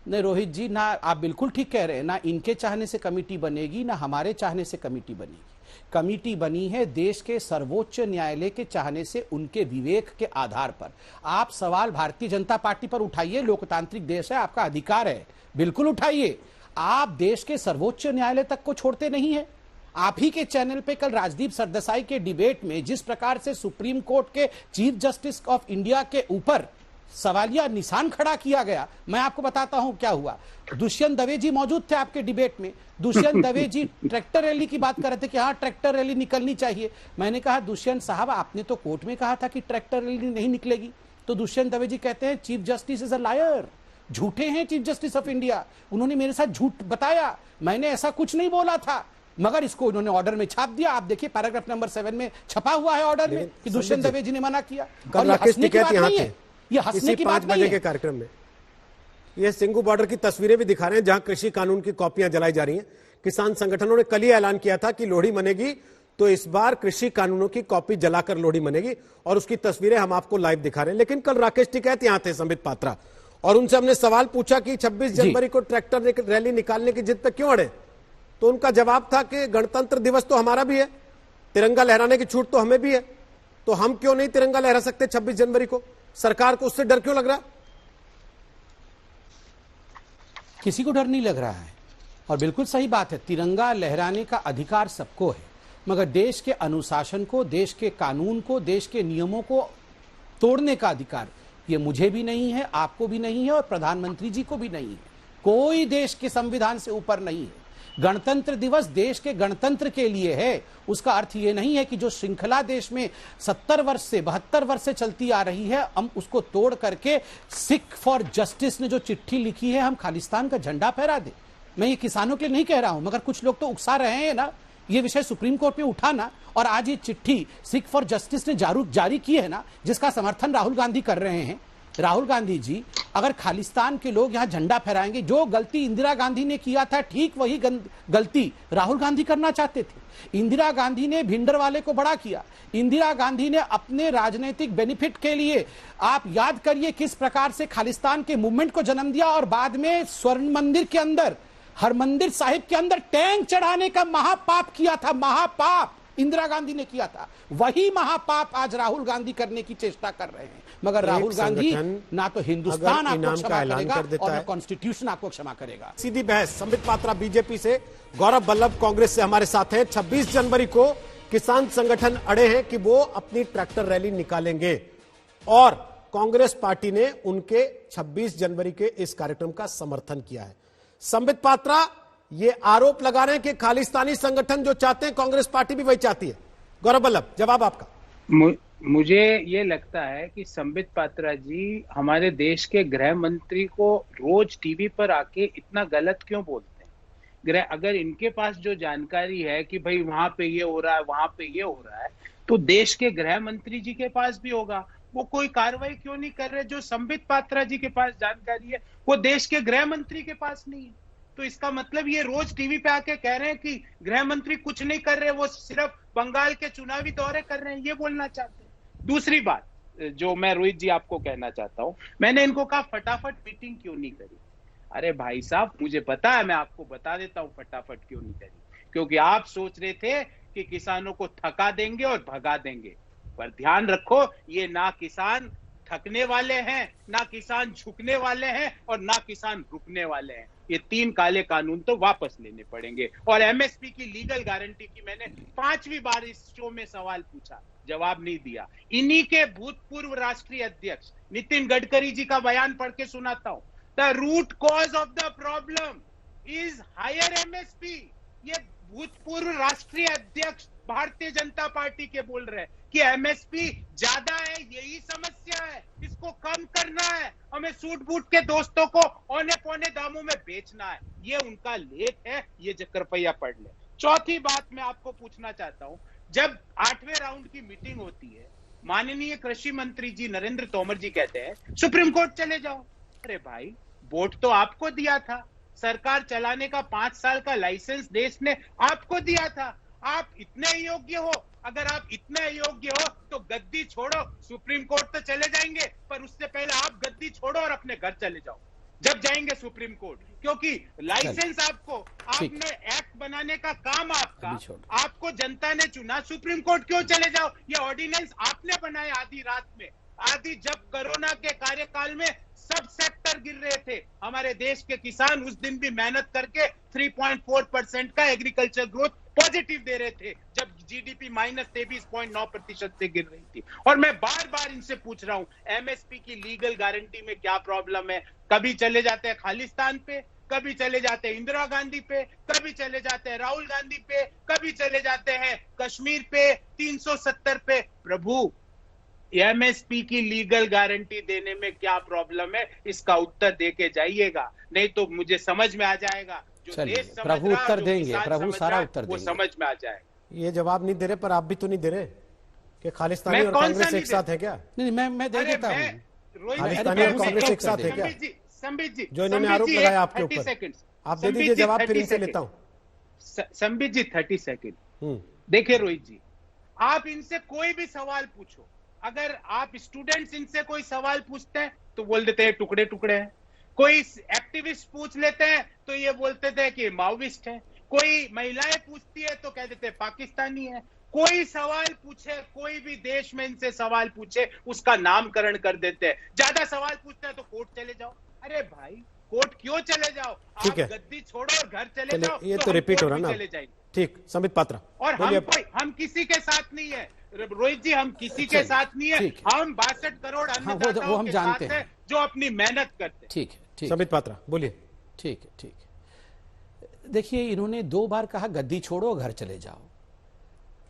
नहीं रोहित जी, ना आप बिल्कुल ठीक कह रहे हैं, ना इनके चाहने से कमेटी बनेगी ना हमारे चाहने से कमेटी बनेगी। कमेटी बनी है देश के सर्वोच्च न्यायालय के चाहने से, उनके विवेक के आधार पर। आप सवाल भारतीय जनता पार्टी पर उठाइए, लोकतांत्रिक देश है, आपका अधिकार है, बिल्कुल उठाइए। आप देश के सर्वोच्च न्यायालय तक को छोड़ते नहीं है। आप ही के चैनल पे कल राजदीप सरदेसाई के डिबेट में जिस प्रकार से सुप्रीम कोर्ट के चीफ जस्टिस ऑफ इंडिया के ऊपर सवालिया निशान खड़ा किया गया, मैं आपको बताता हूं क्या हुआ। दुष्यंत दवे जी मौजूद थे आपके डिबेट में। Dushyant Dave G tractor rally की बात कर रहे थे कि हाँ ट्रैक्टर रैली निकलनी चाहिए। मैंने कहा दुष्यंत साहब आपने तो कोर्ट में कहा था कि ट्रैक्टर रैली नहीं निकलेगी। तो दुष्यंत दवे जी कहते हैं chief justice is a liar, झूठे हैं चीफ जस्टिस ऑफ इंडिया, उन्होंने मेरे साथ झूठ बताया, मैंने ऐसा कुछ नहीं बोला था। मगर इसको उन्होंने ऑर्डर में छाप दिया। आप देखिए पैराग्राफ नंबर 7 में छपा हुआ है ऑर्डर में कि दुष्यंत दवे जी ने मना किया। कल राकेश टिकैत यहाँ थे, ये हंसने की बात नहीं है। 5 बजे के कार्यक्रम में ये सिंगू बॉर्डर की तस्वीरें भी दिखा रहे हैं जहां कृषि कानून की कॉपियां जलाई जा रही हैं। किसान संगठनों ने कल ही ऐलान किया था कि लोहड़ी मनेगी तो इस बार कृषि कानूनों की कॉपी जलाकर लोहड़ी मनेगी, और उसकी तस्वीरें हम आपको लाइव दिखा रहे हैं। लेकिन कल राकेश टिकैत यहाँ थे, संबित पात्रा, और उनसे हमने सवाल पूछा कि 26 जनवरी को ट्रैक्टर रैली निकालने की जिद पर क्यों अड़े। तो उनका जवाब था कि गणतंत्र दिवस तो हमारा भी है, तिरंगा लहराने की छूट तो हमें भी है, तो हम क्यों नहीं तिरंगा लहरा सकते 26 जनवरी को? सरकार को उससे डर क्यों लग रहा? किसी को डर नहीं लग रहा है, और बिल्कुल सही बात है, तिरंगा लहराने का अधिकार सबको है, मगर देश के अनुशासन को, देश के कानून को, देश के नियमों को तोड़ने का अधिकार ये मुझे भी नहीं है, आपको भी नहीं है, और प्रधानमंत्री जी को भी नहीं है। कोई देश के संविधान से ऊपर नहीं है। गणतंत्र दिवस देश के गणतंत्र के लिए है। उसका अर्थ ये नहीं है कि जो श्रृंखला देश में 70 वर्ष से 72 वर्ष से चलती आ रही है, हम उसको तोड़ करके सिख फॉर जस्टिस ने जो चिट्ठी लिखी है हम खालिस्तान का झंडा फहरा दे। मैं ये किसानों के लिए नहीं कह रहा हूं, मगर कुछ लोग तो उकसा रहे हैं ना, ये विषय सुप्रीम कोर्ट में उठा ना, और आज ये चिट्ठी सिख फॉर जस्टिस ने जारी की है ना, जिसका समर्थन राहुल गांधी कर रहे हैं। राहुल गांधी जी, अगर खालिस्तान के लोग यहां झंडा फहराएंगे, जो गलती इंदिरा गांधी ने किया था ठीक वही गलती राहुल गांधी करना चाहते थे। इंदिरा गांधी ने भिंडरवाले को बड़ा किया, इंदिरा गांधी ने अपने राजनीतिक बेनिफिट के लिए, आप याद करिए किस प्रकार से खालिस्तान के मूवमेंट को जन्म दिया, और बाद में स्वर्ण मंदिर के अंदर, हरमंदिर साहिब के अंदर टैंक चढ़ाने का महापाप किया था। महापाप इंदिरा गांधी ने किया था, वही महापाप आज राहुल गांधी करने की चेष्टा कर रहे हैं। मगर राहुल गांधी ना तो हिंदुस्तान आपको क्षमा करेगा और ना कॉन्स्टिट्यूशन आपको क्षमा करेगा। सीधी बहस, संबित पात्रा बीजेपी से, गौरव बल्लभ कांग्रेस से हमारे साथ हैं। 26 जनवरी को किसान संगठन अड़े हैं कि वो अपनी ट्रैक्टर रैली निकालेंगे, और कांग्रेस पार्टी ने उनके 26 जनवरी के इस कार्यक्रम का समर्थन किया है। संबित पात्रा ये आरोप लगा रहे हैं कि खालिस्तानी संगठन जो चाहते हैं कांग्रेस पार्टी भी वही चाहती है। गौरव बल्लभ, जवाब आपका। मुझे ये लगता है कि संबित पात्रा जी हमारे देश के गृह मंत्री को रोज टीवी पर आके इतना गलत क्यों बोलते हैं। अगर इनके पास जो जानकारी है कि भाई वहां पे ये हो रहा है, वहां पे ये हो रहा है, तो देश के गृह मंत्री जी के पास भी होगा। वो कोई कार्रवाई क्यों नहीं कर रहे? जो संबित पात्रा जी के पास जानकारी है वो देश के गृह मंत्री के पास नहीं है। तो इसका मतलब ये रोज टीवी पे आके कह रहे हैं कि गृह मंत्री कुछ नहीं कर रहे, वो सिर्फ बंगाल के चुनावी दौरे कर रहे हैं, ये बोलना चाहते हैं। दूसरी बात जो मैं रोहित जी आपको कहना चाहता हूं, मैंने इनको कहा फटाफट मीटिंग क्यों नहीं करी। अरे भाई साहब, मुझे पता है, मैं आपको बता देता हूं फटाफट क्यों नहीं करी। क्योंकि आप सोच रहे थे कि किसानों को थका देंगे और भगा देंगे, पर ध्यान रखो ये ना किसान थकने वाले हैं, ना किसान झुकने वाले हैं, और ना किसान रुकने वाले हैं। ये 3 काले कानून तो वापस लेने पड़ेंगे। और एमएसपी की लीगल गारंटी की मैंने 5वीं बार इस शो में सवाल पूछा, जवाब नहीं दिया। इन्हीं के भूतपूर्व राष्ट्रीय अध्यक्ष नितिन गडकरी जी का बयान पढ़ के सुनाता हूं। The root cause of the problem is higher MSP. ये भूतपूर्व राष्ट्रीय अध्यक्ष भारतीय जनता पार्टी के बोल रहे हैं कि एमएसपी ज्यादा है, यही समस्या है, इसको कम करना है, हमें सूट बूट के दोस्तों को औने पौने दामों में बेचना है। ये उनका लेख है, ये कृपया पढ़ ले। चौथी बात मैं आपको पूछना चाहता हूं, जब 8वें राउंड की मीटिंग होती है, माननीय कृषि मंत्री जी नरेंद्र तोमर जी कहते हैं सुप्रीम कोर्ट चले जाओ। अरे भाई, वोट तो आपको दिया था, सरकार चलाने का 5 साल का लाइसेंस देश ने आपको दिया था। आप इतने अयोग्य हो, अगर आप इतने अयोग्य हो तो गद्दी छोड़ो, सुप्रीम कोर्ट तो चले जाएंगे, पर उससे पहले आप गद्दी छोड़ो और अपने घर चले जाओ जब जाएंगे सुप्रीम कोर्ट, क्योंकि लाइसेंस आपको, आपने एक्ट बनाने का काम आपका, आपको जनता ने चुना, सुप्रीम कोर्ट क्यों चले जाओ? ये ऑर्डिनेंस आपने बनाया आधी रात में, आधी जब कोरोना के कार्यकाल में सब सेक्टर गिर रहे थे, हमारे देश के किसान उस दिन भी मेहनत करके 3.4% का एग्रीकल्चर ग्रोथ पॉजिटिव दे रहे थे, जब जीडीपी -23.9% से गिर रही थी। और मैं बार बार इनसे पूछ रहा हूं, एमएसपी की लीगल गारंटी में क्या प्रॉब्लम है? कभी चले जाते हैं खालिस्तान पे, कभी चले जाते हैं इंदिरा गांधी पे, कभी चले जाते हैं राहुल गांधी पे, कभी चले जाते हैं कश्मीर पे, 370 पे। प्रभु, एमएसपी की लीगल गारंटी देने में क्या प्रॉब्लम है? इसका उत्तर देके जाइएगा, नहीं तो मुझे समझ में आ जाएगा। चलिए, प्रभु उत्तर देंगे, प्रभु सारा उत्तर देंगे, वो समझ में आ जाएगा। ये जवाब नहीं दे रहे, पर आप भी तो नहीं दे रहे कि खालिस्तानी और कांग्रेस एक साथ है क्या? नहीं, मैं दे देता हूँ। खालिस्तानी और कांग्रेस एक साथ है क्या? संबित जी, जो इन्होंने आरोप लगाया आपके ऊपर, आप दे दीजिए जवाब, फिर इनसे लेता हूँ। संबित जी 30 सेकंड। देखिए रोहित जी, आप इनसे कोई भी सवाल पूछो, अगर आप स्टूडेंट्स इनसे कोई सवाल पूछते हैं तो बोल देते हैं टुकड़े टुकड़े हैं, कोई एक्टिविस्ट पूछ लेते हैं तो ये बोलते थे कि माओविस्ट है, कोई महिलाएं पूछती है तो कह देते पाकिस्तानी है, कोई सवाल पूछे, कोई भी देश में इनसे सवाल पूछे उसका नामकरण कर देते हैं। ज्यादा सवाल पूछते हैं तो कोर्ट चले जाओ। अरे भाई, कोर्ट क्यों चले जाओ? आप गद्दी छोड़ो और घर चले जाओ। ये तो रिपीट हो रहा ना। ठीक, संबित पात्रा। और हम किसी के साथ नहीं है रोहित जी, हम किसी के साथ नहीं है, हम 62 करोड़ अन्नदाताओं के साथ हैं जो अपनी मेहनत करते हैं। ठीक है, संबित पात्रा बोलिए। ठीक है। देखिए, इन्होंने 2 बार कहा गद्दी छोड़ो घर चले जाओ।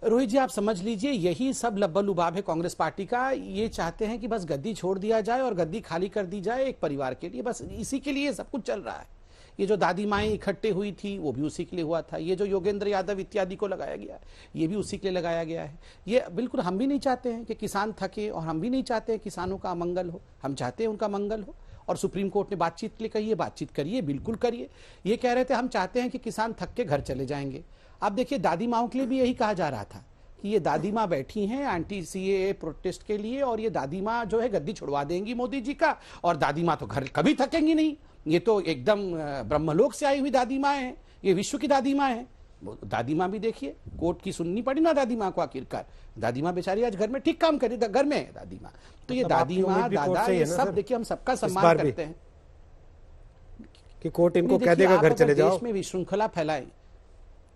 रोहित जी, आप समझ लीजिए, यही सब लब्बल लुबाब है कांग्रेस पार्टी का। ये चाहते हैं कि बस गद्दी छोड़ दिया जाए और गद्दी खाली कर दी जाए एक परिवार के लिए, बस इसी के लिए सब कुछ चल रहा है। ये जो दादी माएँ इकट्ठे हुई थी वो भी उसी के लिए हुआ था, ये जो योगेंद्र यादव इत्यादि को लगाया गया ये भी उसी के लिए लगाया गया है। ये बिल्कुल हम भी नहीं चाहते हैं कि किसान थके, और हम भी नहीं चाहते हैं किसानों का अमंगल हो, हम चाहते हैं उनका मंगल हो। और सुप्रीम कोर्ट ने बातचीत के लिए कही है, बातचीत करिए, बिल्कुल करिए। ये कह रहे थे हम चाहते हैं कि किसान थक के घर चले जाएंगे। अब देखिए, दादी माओं के लिए भी यही कहा जा रहा था कि ये दादी माँ बैठी हैं एंटी सीएए प्रोटेस्ट के लिए, और ये दादी माँ जो है गद्दी छुड़वा देंगी मोदी जी का, और दादी माँ तो घर कभी थकेंगी नहीं। ये तो एकदम ब्रह्मलोक से आई हुई दादी माँ है, ये विश्व की दादी माँ है। दादी माँ भी देखिए, कोर्ट की सुननी पड़ी ना दादी माँ को, आखिरकार दादी माँ बेचारी आज घर में ठीक काम करी, घर में है दादी माँ। तो ये दादी माँ, दादा, ये सब देखिए हम सबका सम्मान करते हैं कि कोर्ट इनको कह देगा घर चले जाओ। देश में विशृंखला फैलाए,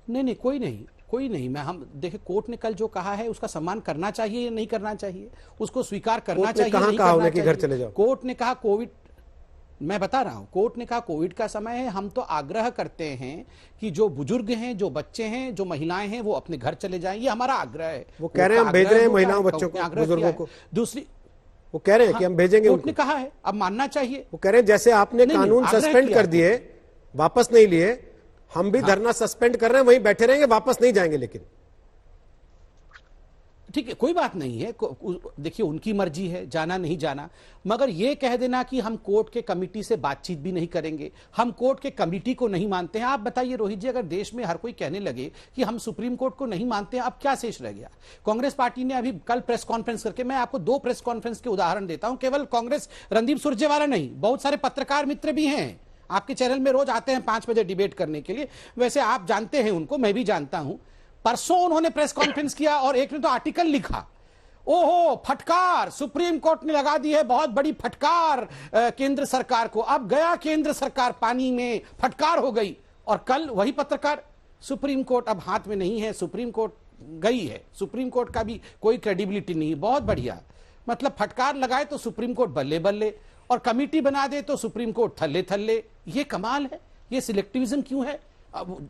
नहीं, कोई नहीं। मैं हम देखिए, कोर्ट ने कल जो कहा है उसका सम्मान करना चाहिए या नहीं करना चाहिए, उसको स्वीकार करना चाहिए, कहां कहा उन्हें कि घर चले जाओ? कोर्ट ने कहा कोविड, मैं बता रहा हूं, कोर्ट ने कहा कोविड का समय है, हम तो आग्रह करते हैं कि जो बुजुर्ग हैं, जो बच्चे हैं, जो महिलाएं हैं, वो अपने घर चले जाएं, ये हमारा आग्रह है। वो कह रहे हैं हम भेज रहे हैं महिलाओं बच्चों को, बुजुर्गों को। दूसरी, वो कह रहे हैं कि हम भेजेंगे, कोर्ट ने कहा है, अब मानना चाहिए। वो कह रहे हैं जैसे आपने कानून सस्पेंड कर दिए, वापस नहीं लिए, हम भी धरना सस्पेंड कर रहे हैं, वहीं बैठे रहेंगे, वापस नहीं जाएंगे। लेकिन ठीक है, कोई बात नहीं है, देखिए उनकी मर्जी है, जाना नहीं जाना, मगर ये कह देना कि हम कोर्ट के कमिटी से बातचीत भी नहीं करेंगे, हम कोर्ट के कमिटी को नहीं मानते हैं। आप बताइए रोहित जी, अगर देश में हर कोई कहने लगे कि हम सुप्रीम कोर्ट को नहीं मानते हैं, अब क्या शेष रह गया? कांग्रेस पार्टी ने अभी कल प्रेस कॉन्फ्रेंस करके, मैं आपको 2 प्रेस कॉन्फ्रेंस के उदाहरण देता हूं, केवल कांग्रेस रणदीप सुरजेवाला नहीं, बहुत सारे पत्रकार मित्र भी हैं, आपके चैनल में रोज आते हैं 5 बजे डिबेट करने के लिए, वैसे आप जानते हैं उनको, मैं भी जानता हूं। परसों उन्होंने प्रेस कॉन्फ्रेंस किया और एक ने तो आर्टिकल लिखा, ओहो फटकार, सुप्रीम कोर्ट ने लगा दी है बहुत बड़ी फटकार केंद्र सरकार को, अब गया केंद्र सरकार पानी में, फटकार हो गई। और कल वही पत्रकार, सुप्रीम कोर्ट अब हाथ में नहीं है, सुप्रीम कोर्ट गई है, सुप्रीम कोर्ट का भी कोई क्रेडिबिलिटी नहीं, बहुत बढ़िया, मतलब फटकार लगाए तो सुप्रीम कोर्ट बल्ले बल्ले, और कमिटी बना दे तो सुप्रीम कोर्ट थल्ले थल्ले। ये कमाल है, ये सिलेक्टिविज्म क्यों है?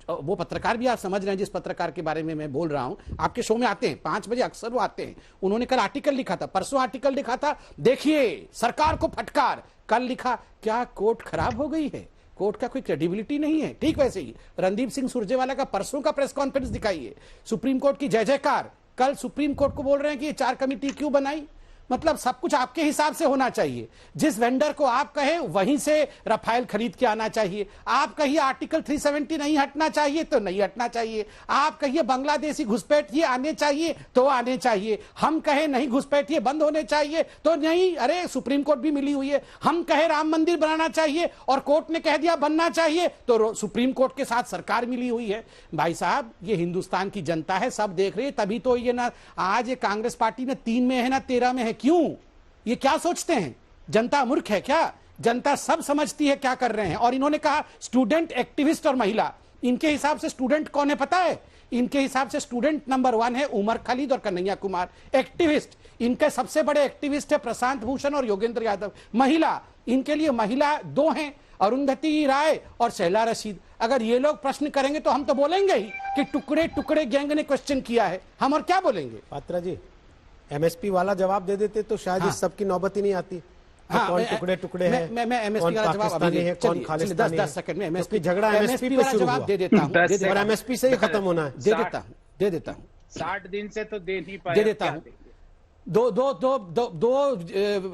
वो पत्रकार भी आप समझ रहे हैं जिस पत्रकार के बारे में मैं बोल रहा हूं, आपके शो में आते हैं 5 बजे अक्सर वो आते हैं, उन्होंने कल आर्टिकल लिखा था, परसों आर्टिकल लिखा था, देखिए सरकार को फटकार, कल लिखा क्या कोर्ट खराब हो गई है, कोर्ट का कोई क्रेडिबिलिटी नहीं है। ठीक वैसे ही रणदीप सिंह सुरजेवाला का परसों का प्रेस कॉन्फ्रेंस दिखाइए, सुप्रीम कोर्ट की जय जयकार, कल सुप्रीम कोर्ट को बोल रहे हैं कि ये 4 कमिटी क्यों बनाई, मतलब सब कुछ आपके हिसाब से होना चाहिए। जिस वेंडर को आप कहे वहीं से रफाल खरीद के आना चाहिए। आप कहिए आर्टिकल 370 नहीं हटना चाहिए तो नहीं हटना चाहिए। आप कहिए बांग्लादेशी घुसपैठिए आने चाहिए तो आने चाहिए। हम कहे नहीं घुसपैठिए बंद होने चाहिए तो नहीं। अरे सुप्रीम कोर्ट भी मिली हुई है। हम कहे राम मंदिर बनाना चाहिए और कोर्ट ने कह दिया बनना चाहिए तो सुप्रीम कोर्ट के साथ सरकार मिली हुई है। भाई साहब ये हिंदुस्तान की जनता है, सब देख रही है। तभी तो ये ना आज ये कांग्रेस पार्टी ने 3 में है ना 13 में है। क्यों? ये क्या सोचते हैं? जनता मूर्ख है क्या? जनता सब समझती है क्या कर रहे हैं। और इन्होंने कहा स्टूडेंट, एक्टिविस्ट और महिला। इनके हिसाब से स्टूडेंट कौन है पता है? इनके हिसाब से स्टूडेंट नंबर 1 है उमर खालिद और कन्हैया कुमार। एक्टिविस्ट, इनके सबसे बड़े एक्टिविस्ट है प्रशांत भूषण और योगेंद्र यादव। महिला, इनके लिए महिला 2 हैं, अरुंधति राय और शैला रशीद। अगर ये लोग प्रश्न करेंगे तो हम तो बोलेंगे ही कि टुकड़े टुकड़े गैंग ने क्वेश्चन किया है। हम और क्या बोलेंगे? पात्रा जी, एमएसपी वाला जवाब दे देते तो शायद इस सब की नौबत ही नहीं आती। कौन टुकड़े टुकड़े हैं, मैं एमएसपी का जवाब अभी है, कौन खालिस्तानी है। 10 सेकंड में एमएसपी झगड़ा एमएसपी पे शुरू हुआ। जवाब दे देता हूं और एमएसपी से ही खत्म होना है। दे देता हूं 60 दिन से तो दे नहीं पाया। दे देता हूं। दो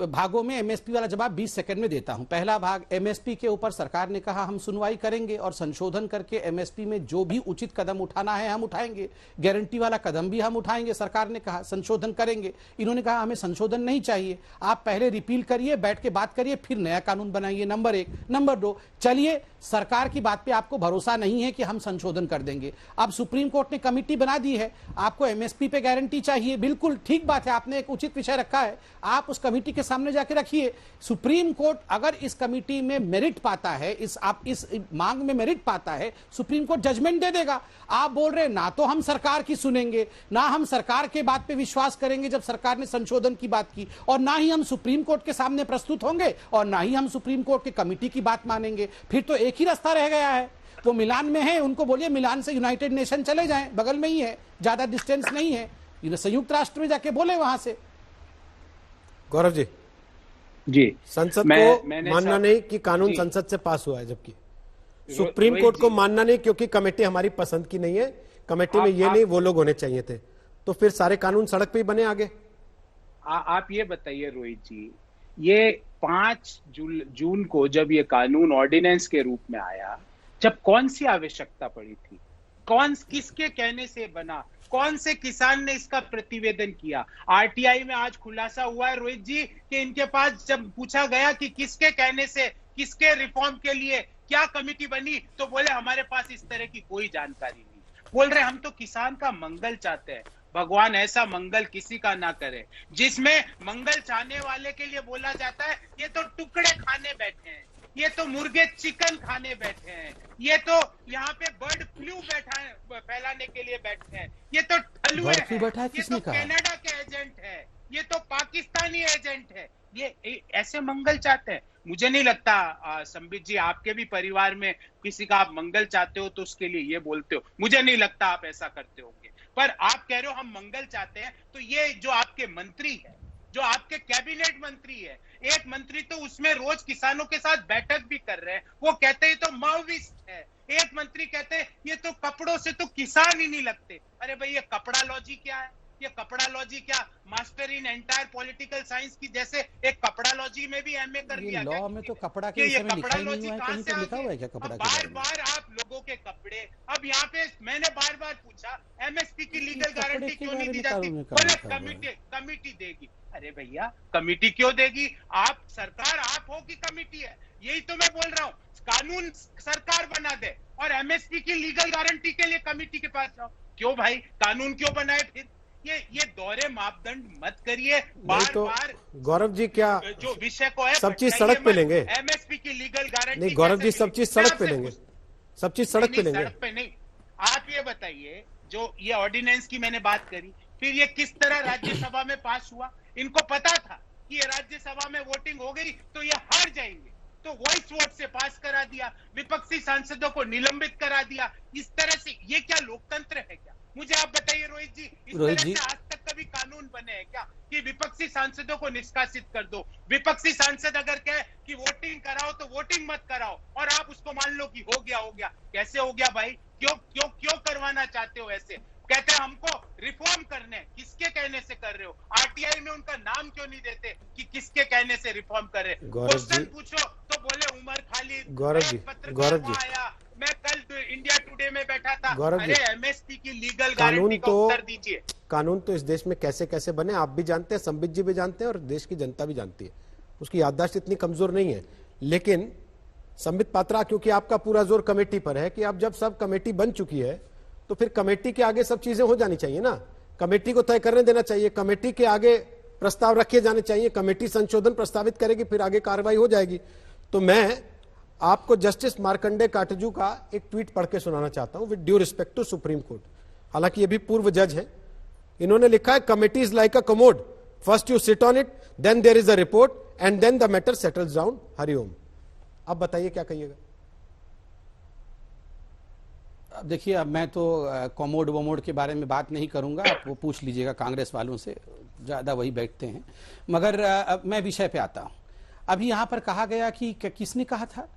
भागों में एमएसपी वाला जवाब 20 सेकंड में देता हूं। पहला भाग, एमएसपी के ऊपर सरकार ने कहा हम सुनवाई करेंगे और संशोधन करके एमएसपी में जो भी उचित कदम उठाना है हम उठाएंगे। गारंटी वाला कदम भी हम उठाएंगे। सरकार ने कहा संशोधन करेंगे। इन्होंने कहा हमें संशोधन नहीं चाहिए, आप पहले रिपील करिए, बैठ के बात करिए, फिर नया कानून बनाइए। नंबर 1। नंबर 2, चलिए सरकार की बात पे आपको भरोसा नहीं है कि हम संशोधन कर देंगे। अब सुप्रीम कोर्ट ने कमेटी बना दी है, आपको एमएसपी पे गारंटी चाहिए। बिल्कुल ठीक बात है, आपने एक उचित विषय रखा है, आप उस कमेटी के सामने जाके रखिए। सुप्रीम कोर्ट अगर इस कमेटी में मेरिट पाता है, इस मांग में मेरिट पाता है, सुप्रीम कोर्ट जजमेंट दे देगा। आप बोल रहे ना तो हम सरकार की सुनेंगे, ना हम सरकार के बात पे विश्वास करेंगे जब सरकार ने संशोधन की बात की, और ना ही हम सुप्रीम कोर्ट के सामने प्रस्तुत होंगे, और ना ही हम सुप्रीम कोर्ट के कमेटी की बात मानेंगे। फिर तो एक ही रास्ता रह गया है। वो मिलान में है, उनको बोलिए मिलान से यूनाइटेड नेशन चले जाएं, बगल में ही है, ज्यादा डिस्टेंस नहीं है, संयुक्त राष्ट्र में जाके बोले वहां से। गौरव जी, संसद को मानना नहीं कि कानून संसद से पास हुआ है, जबकि सुप्रीम कोर्ट को मानना नहीं क्योंकि कमेटी हमारी पसंद की नहीं है, कमेटी में ये नहीं वो लोग होने चाहिए थे, तो फिर सारे कानून सड़क पे ही बने आगे। आप ये बताइए रोहित जी, ये 5 जून को जब ये कानून ऑर्डिनेंस के रूप में आया, जब कौन सी आवश्यकता पड़ी थी? किसके कहने से बना? कौन से किसान ने इसका प्रतिवेदन किया? आरटीआई में आज खुलासा हुआ है रोहित जी कि इनके पास जब पूछा गया कि किसके कहने से, किसके रिफॉर्म के लिए क्या कमेटी बनी, तो बोले हमारे पास इस तरह की कोई जानकारी नहीं। बोल रहे हम तो किसान का मंगल चाहते हैं। भगवान ऐसा मंगल किसी का ना करे जिसमें मंगल चाहने वाले के लिए बोला जाता है ये तो टुकड़े खाने बैठे हैं, ये तो मुर्गे चिकन खाने बैठे हैं, ये तो यहाँ पे बर्ड फ्लू बैठा है फैलाने के लिए बैठे हैं, ये तो ठलुए हैं, ये तो कनाडा के एजेंट है, ये तो पाकिस्तानी एजेंट है। ये ऐसे मंगल चाहते हैं। मुझे नहीं लगता संबित जी आपके भी परिवार में किसी का आप मंगल चाहते हो तो उसके लिए ये बोलते हो। मुझे नहीं लगता आप ऐसा करते होंगे, पर आप कह रहे हो हम मंगल चाहते हैं, तो ये जो आपके मंत्री है, जो आपके कैबिनेट मंत्री है, एक मंत्री तो उसमें रोज किसानों के साथ बैठक भी कर रहे हैं, वो कहते हैं तो माओविस्ट है। एक मंत्री कहते हैं ये तो कपड़ों से तो किसान ही नहीं लगते। अरे भाई ये कपड़ा लॉजी क्या है? ये कपड़ा लॉजी क्या master in entire political science की जैसे एक कपड़ा लॉजी में भी एमए कर लिया? लॉ में तो कपड़ा के विषय में लिखा ही नहीं हुआ है, कहीं पे लिखा हुआ है क्या कपड़ा के बारे में? बार आप लोगों के कपड़े, अब यहाँ पे मैंने बार बार पूछा एमएसपी की लीगल गारंटी क्यों नहीं दी जाती? बोले कमेटी देगी। अरे भैया कमेटी क्यों देगी? आप सरकार आप हो कि कमेटी है? यही तो मैं बोल रहा हूँ, कानून सरकार बना दे और एमएसपी की लीगल गारंटी के लिए कमेटी के पास जाओ। क्यों भाई कानून क्यों बनाए? फिर ये दोहरे मापदंड मत करिए बार बार। गौरव जी क्या जो विषय को है सब चीज सड़क पे लेंगे? एमएसपी की लीगल गारंटी नहीं गौरव जी, सब चीज सड़क पे लेंगे, सब चीज सड़क पे लेंगे। सड़क पे नहीं। आप ये बताइए, जो ये ऑर्डिनेंस की मैंने बात करी, फिर ये किस तरह राज्यसभा में पास हुआ? इनको पता था कि ये राज्यसभा में वोटिंग हो गई तो ये हार जाएंगे, तो वॉइस वोट से पास करा दिया, विपक्षी सांसदों को निलंबित करा दिया। इस तरह से ये क्या लोकतंत्र है क्या? मुझे आप बताइए रोहित जी, इस तरह से आज तक कभी कानून बने हैं क्या कि विपक्षी सांसदों को निष्कासित कर दो? विपक्षी सांसद अगर कहे कि वोटिंग कराओ तो वोटिंग मत कराओ और आप उसको मान लो कि हो गया। कैसे हो गया भाई? क्यों करवाना चाहते हो ऐसे? कहते हैं हमको रिफॉर्म करने, किसके कहने से कर रहे हो? आरटीआई में उनका नाम क्यों नहीं देते कि किसके कहने से रिफॉर्म कर रहे? क्वेश्चन पूछो तो बोले उमर खालिद। गौरव जी आया, मैं कल इंडिया टुडे में बैठा था। गौरव जी, अरे एमएसपी की लीगल गारंटी का उत्तर दीजिए। कानून तो इस देश में कैसे कैसे बने आप भी जानते हैं, संबित जी भी जानते हैं और देश की जनता भी जानती है। उसकी याददाश्त इतनी कमजोर नहीं है। लेकिन संबित पात्रा, क्योंकि आपका पूरा जोर कमेटी पर है कि अब जब सब कमेटी बन चुकी है तो फिर कमेटी के आगे सब चीजें हो जानी चाहिए ना। कमेटी को तय करने देना चाहिए, कमेटी के आगे प्रस्ताव रखे जाने चाहिए, कमेटी संशोधन प्रस्तावित करेगी, फिर आगे कार्रवाई हो जाएगी। तो मैं आपको जस्टिस मार्कंडे काटजू का एक ट्वीट पढ़ के सुनाना चाहता हूं, with due respect to supreme court. हालांकि ये भी पूर्व जज है। इन्होंने लिखा है, committee is like a commode, first you sit on it, then there is a report and then the matter settles down. Hariom. अब बताइए क्या कहिएगा। अब देखिए, अब मैं तो कॉमोड वोमोड के बारे में बात नहीं करूंगा, आप वो पूछ लीजिएगा कांग्रेस वालों से, ज्यादा वही बैठते हैं। मगर मैं विषय पे आता हूं। अभी यहां पर कहा गया कि किसने कहा था,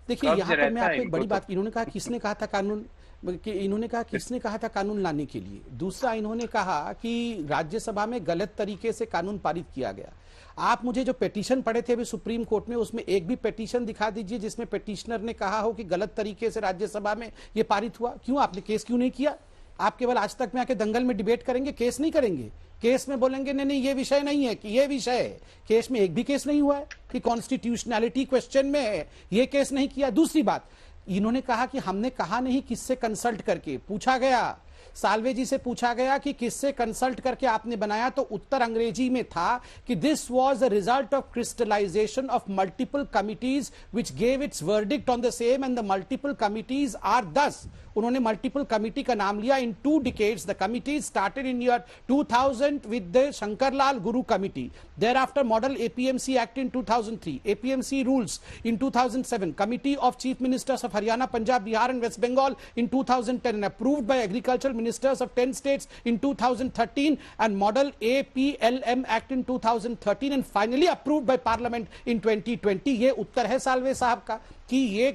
देखिए यहां पर मैं आपको एक बड़ी बात, इन्होंने कहा किसने कहा था कानून, कि इन्होंने कहा किसने कहा था कानून लाने के लिए। दूसरा, इन्होंने कहा कि राज्यसभा में गलत तरीके से कानून पारित किया गया। आप मुझे जो पेटिशन पढ़े थे अभी सुप्रीम कोर्ट में, उसमें एक भी पेटिशन दिखा दीजिए जिसमें पेटिशनर ने कहा हो कि गलत तरीके से राज्यसभा में ये पारित हुआ। क्यों आपने केस क्यों नहीं किया? आप केवल आज तक में आके दंगल में डिबेट करेंगे, केस नहीं करेंगे। केस में बोलेंगे नहीं नहीं ये विषय नहीं है कि ये विषय है। केस में एक भी केस नहीं हुआ है कि कॉन्स्टिट्यूशनैलिटी क्वेश्चन में है, ये केस नहीं किया। दूसरी बात, इन्होंने कहा कि हमने कहा नहीं किससे कंसल्ट करके। पूछा गया, साल्वे जी से पूछा गया कि किससे कंसल्ट करके आपने बनाया, तो उत्तर अंग्रेजी में था कि this was the result of crystallisation of multiple committees which gave its verdict on the same and the multiple committees are दस। उन्होंने मल्टीपल कमिटी का नाम लिया। In 2 decades the committee started in year 2000 with the Shankarlal Guru committee, thereafter model APMC Act in 2003, APMC rules in 2007, Committee of Chief Ministers of Haryana, Punjab, Bihar and West Bengal in 2010, and approved by agricultural ministers of 10 states in 2013, and model APLM Act in 2013, and finally approved by Parliament in 2020. ये उत्तर है साल्वे साहब का कि ये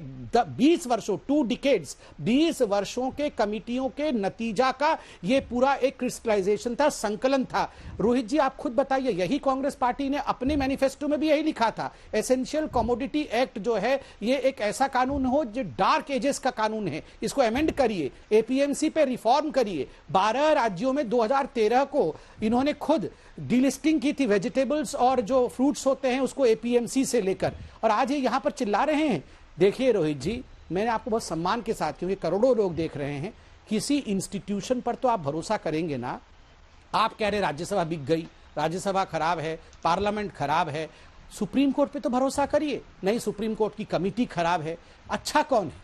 20 वर्षों 2 decades 20 वर्षों के कमिटियों के नतीजा का ये पूरा एक क्रिस्टलाइजेशन था, संकलन था। रोहित जी आप खुद बताइए, यही कांग्रेस पार्टी ने अपने मैनिफेस्टो में भी यही लिखा था, एसेंशियल कमोडिटी एक्ट जो है ये एक ऐसा कानून हो जो डार्क एजेस का कानून है, इसको अमेंड करिए, एपीएमसी पे रिफॉर्म करिए। 12 राज्यों में 2013 को इन्होंने खुद डीलिस्टिंग की थी वेजिटेबल्स और जो फ्रूट्स होते हैं उसको एपीएमसी से लेकर, और आज ये यहां पर चिल्ला रहे हैं। देखिए रोहित जी, मैंने आपको बहुत सम्मान के साथ, क्योंकि करोड़ों लोग देख रहे हैं, किसी इंस्टीट्यूशन पर तो आप भरोसा करेंगे ना। आप कह रहे राज्यसभा बिक गई, राज्यसभा खराब है, पार्लियामेंट खराब है, सुप्रीम कोर्ट पे तो भरोसा करिए। नहीं, सुप्रीम कोर्ट की कमिटी खराब है। अच्छा कौन है?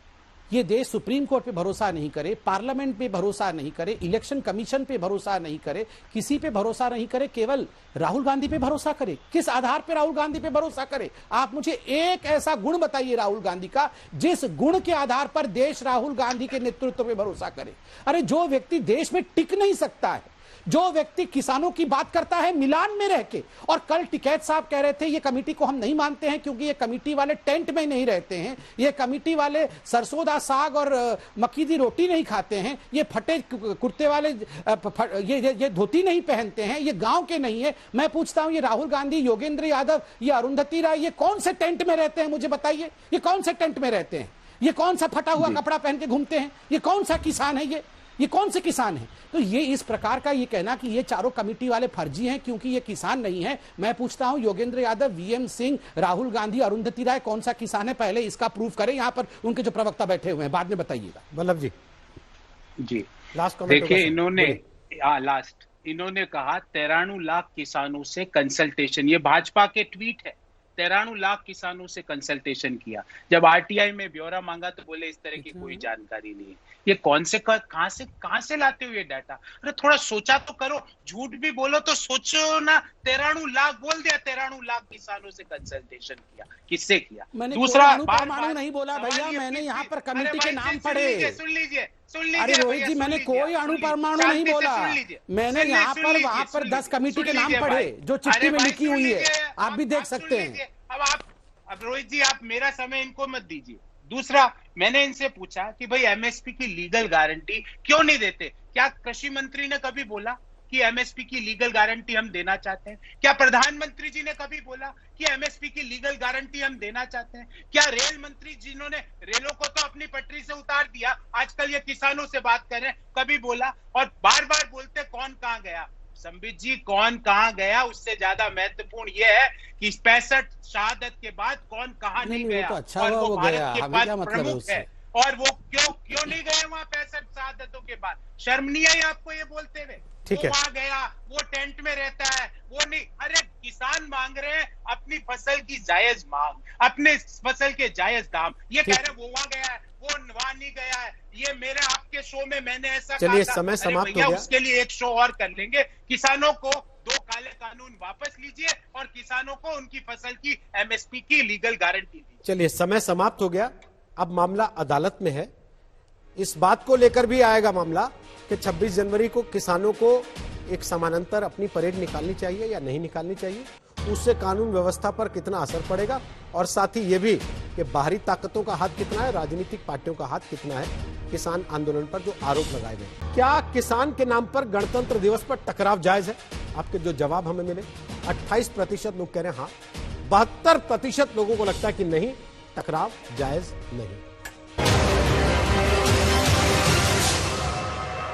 ये देश सुप्रीम कोर्ट पे भरोसा नहीं करे, पार्लियामेंट पे भरोसा नहीं करे, इलेक्शन कमीशन पे भरोसा नहीं करे, किसी पे भरोसा नहीं करे, केवल राहुल गांधी पे भरोसा करे। किस आधार पे राहुल गांधी पे भरोसा करे? आप मुझे एक ऐसा गुण बताइए राहुल गांधी का जिस गुण के आधार पर देश राहुल गांधी के नेतृत्व पे भरोसा करे। अरे जो व्यक्ति देश में टिक नहीं सकता है, जो व्यक्ति किसानों की बात करता है मिलान में रह के, और कल टिकैत साहब कह रहे थे ये कमेटी को हम नहीं मानते हैं क्योंकि ये कमेटी वाले टेंट में नहीं रहते हैं, ये कमेटी वाले सरसोदा साग और मक्की दी रोटी नहीं खाते हैं, ये फटे कुर्ते वाले ये धोती नहीं पहनते हैं, ये गांव के नहीं है। मैं पूछता हूं, ये राहुल गांधी, योगेंद्र यादव, ये अरुंधति राय, ये कौन से टेंट में रहते हैं? मुझे बताइए, ये कौन से टेंट में रहते हैं? ये कौन सा फटा हुआ कपड़ा पहन के घूमते हैं? ये कौन सा किसान है? ये कौन से किसान हैं? तो ये इस प्रकार का ये कहना कि ये चारों कमेटी वाले फर्जी हैं क्योंकि ये किसान नहीं है। मैं पूछता हूं, योगेंद्र यादव, वीएम सिंह, राहुल गांधी, अरुंधति राय कौन सा किसान है? पहले इसका प्रूफ करें। यहां पर उनके जो प्रवक्ता बैठे हुए हैं, बाद में बताइएगा। वल्लभ जी लास्ट देखिए, इन्होंने कहा 93 लाख किसानों से कंसल्टेशन, ये भाजपा के ट्वीट है। 93 लाख किसानों से कंसल्टेशन किया। जब आरटीआई में ब्यौरा मांगा तो बोले इस तरह की कोई जानकारी नहीं है। ये कहां से लाते हो ये डाटा? अरे थोड़ा सोचा तो करो, झूठ भी बोलो तो सोचो ना। 93 लाख बोल दिया, 93 लाख किसानों से कंसल्टेशन किया, किससे किया? दूसरा, परमाणु नहीं बोला भैया, मैंने यहाँ पर कमेटी के नाम पढ़े। सुन लीजिए। अरे रोहित जी, मैंने कोई अणु परमाणु नहीं बोला, मैंने यहाँ पर वहां पर 10 कमेटी के नाम पढ़े जो चिट्ठी में लिखी हुई है, आप भी देख सकते हैं। अब रोहित जी, आप मेरा समय इनको मत दीजिए। दूसरा, मैंने इनसे पूछा कि भाई एमएसपी की लीगल गारंटी क्यों नहीं देते? क्या कृषि मंत्री ने कभी बोला कि एमएसपी की लीगल गारंटी हम देना चाहते हैं? क्या प्रधानमंत्री जी ने कभी बोला कि एमएसपी की लीगल गारंटी हम देना चाहते हैं? क्या रेल मंत्री जिन्होंने रेलों को तो अपनी पटरी से उतार दिया, आजकल ये किसानों से बात कर रहे हैं, कभी बोला? और बार बार बोलते कौन कहां गया। संबित जी, कौन कहां गया उससे ज्यादा महत्वपूर्ण यह है कि 65 शहादत के बाद कौन कहां नहीं गया। तो अच्छा और वो गया, भारत के हमें क्या बाद मतलब है प्रमुख उससे? है। और वो क्यों नहीं गए वहां 65 शहादतों के बाद? शर्म नहीं आई आपको ये बोलते हुए? ठीक है। वो वहां गया, वो टेंट में रहता है, वो नहीं। अरे किसान मांग रहे हैं अपनी फसल की जायज मांग, अपने फसल के जायज दाम। ये कह रहे हैं वो वहां गया है, वो वहां नहीं गया है। ये मेरे आपके शो में मैंने ऐसा चलिए, कहा था। समय अरे समाप्त भैया, हो गया। उसके लिए एक शो और कर लेंगे। किसानों को 2 काले कानून वापस लीजिए और किसानों को उनकी फसल की एमएसपी की लीगल गारंटी दीजिए। चलिए, समय समाप्त हो गया। अब मामला अदालत में है। इस बात को लेकर भी आएगा मामला कि 26 जनवरी को किसानों को एक समानांतर अपनी परेड निकालनी चाहिए या नहीं निकालनी चाहिए, उससे कानून व्यवस्था पर कितना असर पड़ेगा, और साथ ही ये भी कि बाहरी ताकतों का हाथ कितना है, राजनीतिक पार्टियों का हाथ कितना है किसान आंदोलन पर जो आरोप लगाए गए। क्या किसान के नाम पर गणतंत्र दिवस पर टकराव जायज है? आपके जो जवाब हमें मिले, 28% लोग कह रहे हैं हाँ, 72% लोगों को लगता है कि नहीं, टकराव जायज नहीं।